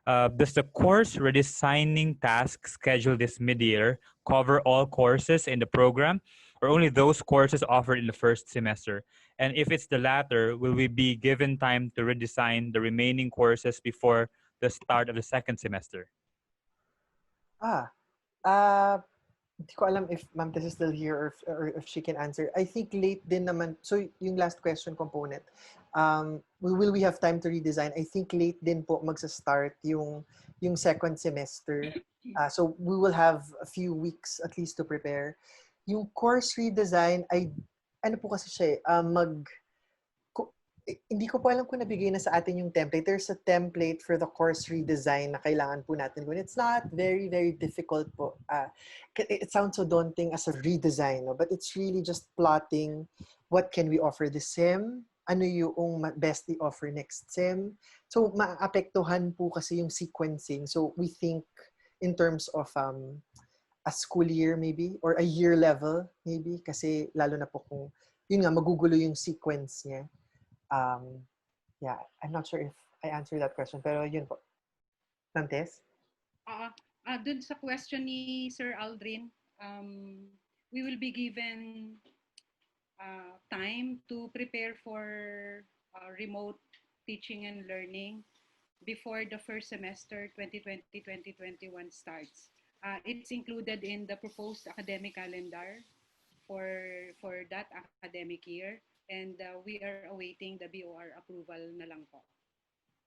does the course redesigning task scheduled this mid-year cover all courses in the program or only those courses offered in the first semester? And if it's the latter, will we be given time to redesign the remaining courses before the start of the second semester? Hindi ko alam if Ma'am Tess is still here or if she can answer. I think late din naman. So yung last question component, will we have time to redesign? I think late din po magsa-start yung second semester. So we will have a few weeks at least to prepare. Yung course redesign ay ano po kasi siya hindi ko po alam kung nabigay na sa atin yung template. There's a template for the course redesign na kailangan po natin gawin. It's not very, very difficult po. It sounds so daunting as a redesign, no? But it's really just plotting what can we offer this sem, ano yung best i-offer next sem. So, maapektuhan po kasi yung sequencing. So, we think in terms of a school year maybe or a year level maybe kasi lalo na po kung yun nga, magugulo yung sequence niya. Yeah, I'm not sure if I answered that question, pero yun po. Ma'am Tess? Dun sa question ni Sir Aldrin, we will be given time to prepare for remote teaching and learning before the first semester 2020-2021 starts. It's included in the proposed academic calendar for that academic year. And we are awaiting the BOR approval na lang po.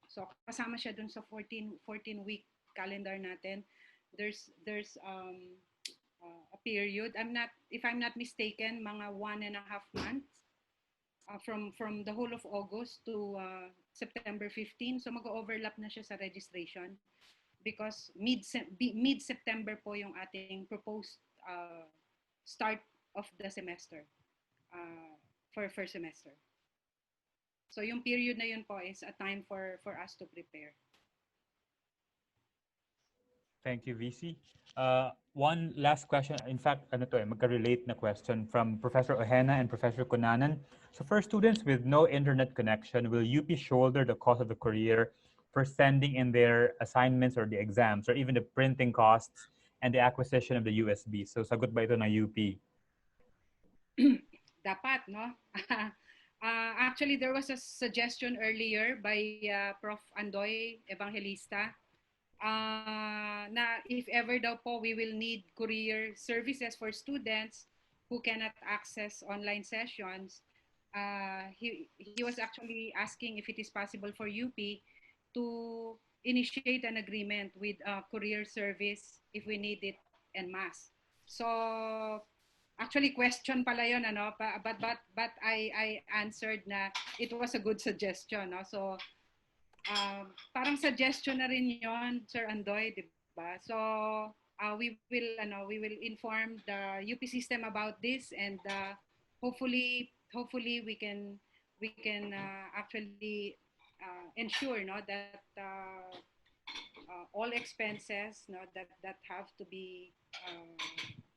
So kasama siya dun sa 14-week calendar natin. There's a period. If I'm not mistaken, mga 1.5 months from the whole of August to September 15. So mag-overlap na siya sa registration because mid-September po yung ating proposed start of the semester. For first semester. So yung period na yun po is a time for us to prepare. Thank you, VC. One last question. In fact, magka-relate na question from Professor Ojena and Professor Cunanan. So for students with no internet connection, will UP shoulder the cost of the courier for sending in their assignments or the exams or even the printing costs and the acquisition of the USB? So sagot ba ito ng UP? Dapat, no? Actually, there was a suggestion earlier by Prof. Andoy Evangelista na if ever daw po we will need courier services for students who cannot access online sessions, he was actually asking if it is possible for UP to initiate an agreement with courier service if we need it en masse. So, actually, question pala yun, ano? But I answered na it was a good suggestion, no? So, parang suggestion na rin yon, Sir Andoy, di ba? So, we will inform the UP system about this and hopefully we can actually ensure no that all expenses no that have to be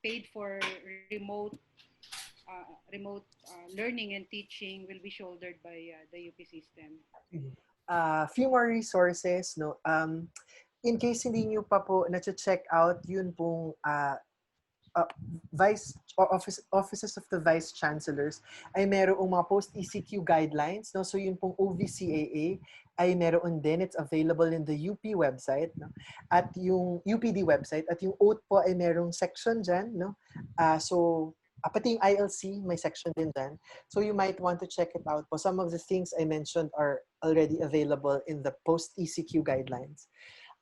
paid for learning and teaching will be shouldered by the UP system. Few more resources, no? In case hindi nyo pa po na-check out, yun pong uh, offices of the vice chancellors ay merong mga post-ECQ guidelines, no? So yun pong OVCAA ay meron din. It's available in the UP website, no? At yung UPD website, at yung OAT po ay merong section dyan, no? Pati yung ILC, may section din dyan. So you might want to check it out po. Some of the things I mentioned are already available in the post-ECQ guidelines.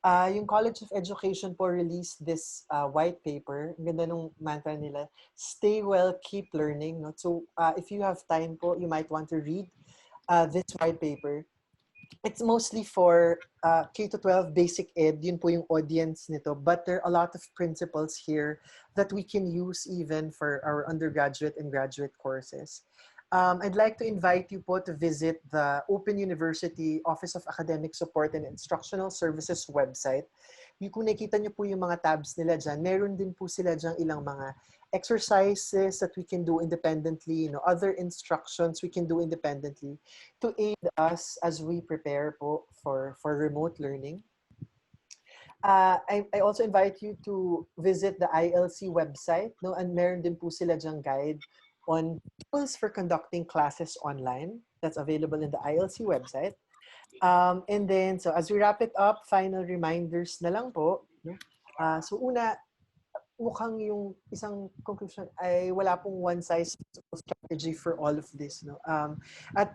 Yung College of Education po released this white paper. Ang ganda nung mantra nila, stay well, keep learning. No? So if you have time po, you might want to read this white paper. It's mostly for K-12 basic ed. Yun po yung audience nito. But there are a lot of principles here that we can use even for our undergraduate and graduate courses. I'd like to invite you po to visit the Open University Office of Academic Support and Instructional Services website. Kung nakita niyo po yung mga tabs nila dyan, meron din po sila dyan ilang mga exercises that we can do independently, other instructions we can do independently to aid us as we prepare po for remote learning. I also invite you to visit the ILC website, no? And meron din po sila dyang guide on tools for conducting classes online. That's available in the ILC website. And then, so as we wrap it up, final reminders na lang po. No? So una, mukhang yung isang conclusion ay wala pong one-size-fits-all strategy for all of this. No? At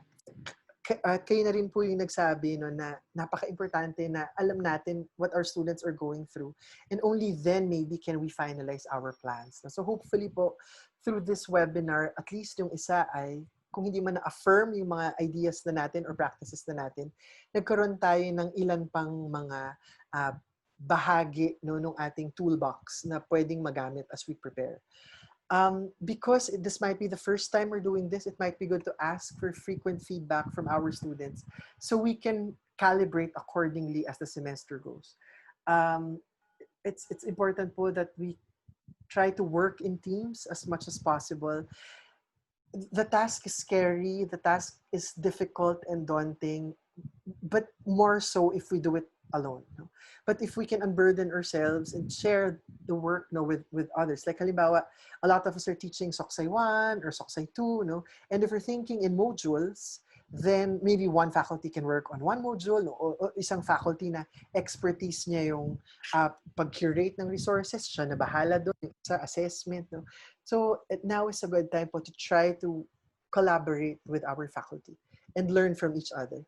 kayo na rin po yung nagsabi no, na napaka-importante na alam natin what our students are going through. And only then maybe can we finalize our plans. No? So hopefully po, through this webinar, at least yung isa ay kung hindi man na-affirm yung mga ideas na natin or practices na natin, nagkaroon tayo ng ilan pang mga bahagi no, nung ating toolbox na pwedeng magamit as we prepare. Because this might be the first time we're doing this, it might be good to ask for frequent feedback from our students so we can calibrate accordingly as the semester goes. It's important po that we try to work in teams as much as possible. The task is scary, the task is difficult and daunting, but more so if we do it alone. No? But if we can unburden ourselves and share the work no, with others, like halimbawa, a lot of us are teaching Soksay 1 or Soksay 2, no? And if we're thinking in modules, then maybe one faculty can work on one module no? O isang faculty na expertise niya yung pag-curate ng resources, siya na bahala doon, sa assessment. No? So now is a good time po to try to collaborate with our faculty and learn from each other.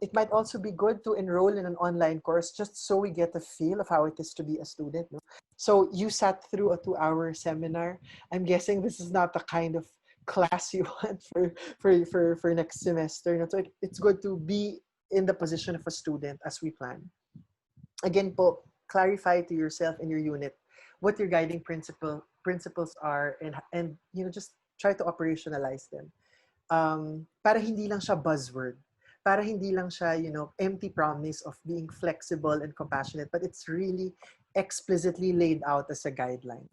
It might also be good to enroll in an online course just so we get a feel of how it is to be a student. No? So you sat through a 2-hour seminar. I'm guessing this is not the kind of class you want for next semester. No? So it's good to be in the position of a student as we plan. Again po, clarify to yourself and your unit what your guiding principles are and just try to operationalize them. Para hindi lang siya buzzword. Para hindi lang siya, empty promise of being flexible and compassionate, but it's really explicitly laid out as a guideline.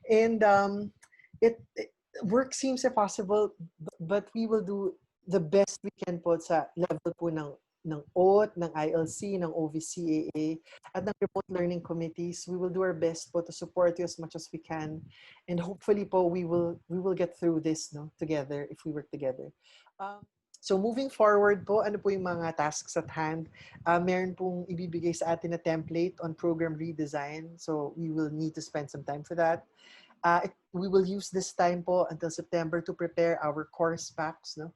And work seems impossible, but we will do the best we can po sa level po ng OAT, ng ILC, ng OVCAA, at ng remote learning committees. We will do our best po to support you as much as we can. And hopefully po, we will get through this together if we work together. So moving forward po, ano po yung mga tasks at hand? Meron pong ibibigay sa atin na template on program redesign. So we will need to spend some time for that. We will use this time po until September to prepare our course packs, no?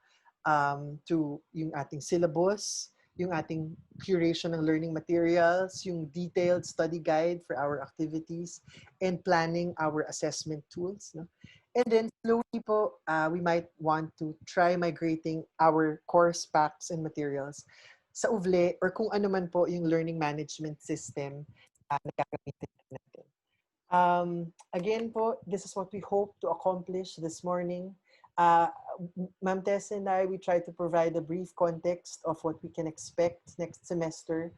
To yung ating syllabus, yung ating curation ng learning materials, yung detailed study guide for our activities, and planning our assessment tools. No? And then slowly po, we might want to try migrating our course packs and materials sa UVLE or kung ano man po yung learning management system na gagamitin natin. Again po, this is what we hope to accomplish this morning. Uh, Ma'am Tess and I, we try to provide a brief context of what we can expect next semester.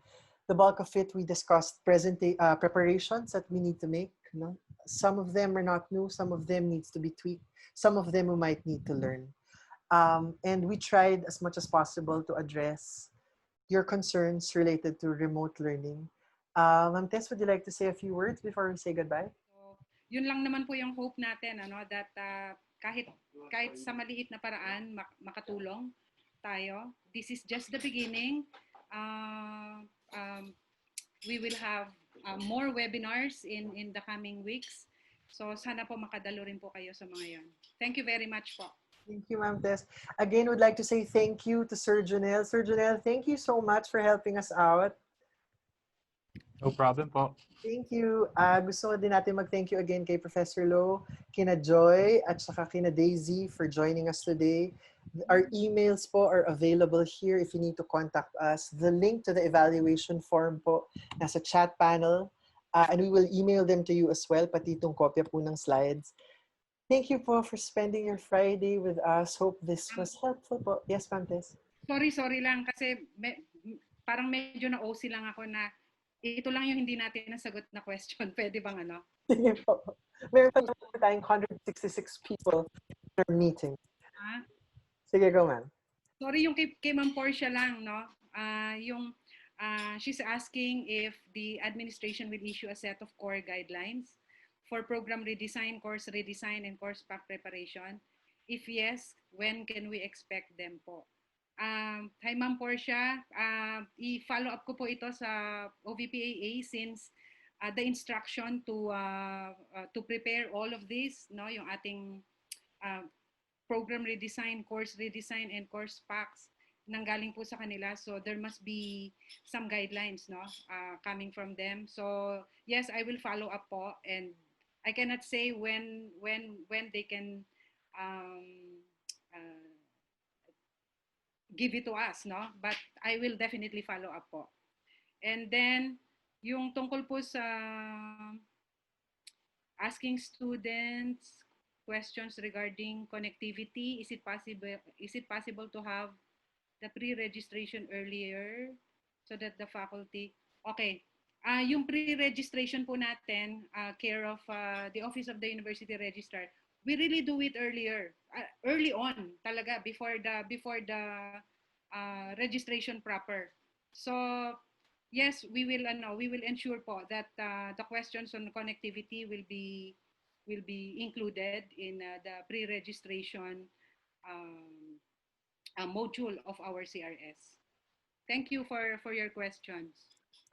The bulk of it, we discussed preparations that we need to make. No? Some of them are not new, some of them needs to be tweaked, some of them we might need to learn. And we tried as much as possible to address your concerns related to remote learning. Ma'am Tess, would you like to say a few words before we say goodbye? So, yun lang naman po yung hope natin, ano, that kahit sa maliit na paraan makatulong tayo. This is just the beginning. Uh, um, we will have more webinars in the coming weeks. So sana po makadalo rin po kayo sa mga yon. Thank you very much po. Thank you, Ma'am Tess. Again, would like to say thank you to Sir Junel. Sir Junel, thank you so much for helping us out. No problem po. Thank you. Gusto ko din natin mag-thank you again kay Professor Lo, kina Joy, at saka kina Daisy for joining us today. Our emails po are available here if you need to contact us. The link to the evaluation form po nasa chat panel. And we will email them to you as well, pati itong kopya po ng slides. Thank you po for spending your Friday with us. Hope this was helpful po. Yes, Ma'am Tess. Sorry lang kasi parang medyo na-OC lang ako na ito lang yung hindi natin nasagot na question. Pwede bang ano? Sige po. Meron pa naman tayong 166 people in our meeting. Sige, go, ma'am. Sorry, yung kay Ma'am Portia lang, no? She's asking if the administration will issue a set of core guidelines for program redesign, course redesign, and course pack preparation. If yes, when can we expect them po? Hi Ma'am Portia, i-follow up ko po ito sa OVPAA since the instruction to prepare all of this, no, yung ating program redesign, course redesign, and course packs nanggaling po sa kanila. So there must be some guidelines, no, coming from them. So yes, I will follow up po, and I cannot say when they can give it to us, no? But I will definitely follow up po. And then yung tungkol po sa asking students questions regarding connectivity, is it possible to have the pre-registration earlier so that the faculty, okay, yung pre-registration po natin, care of the Office of the University Registrar, we really do it early on talaga before the registration proper. So yes, we will ensure po that the questions on connectivity will be included in the pre-registration module of our CRS. Thank you for your questions.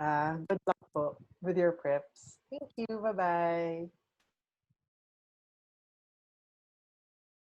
Good luck po with your preps. Thank you. Bye-bye.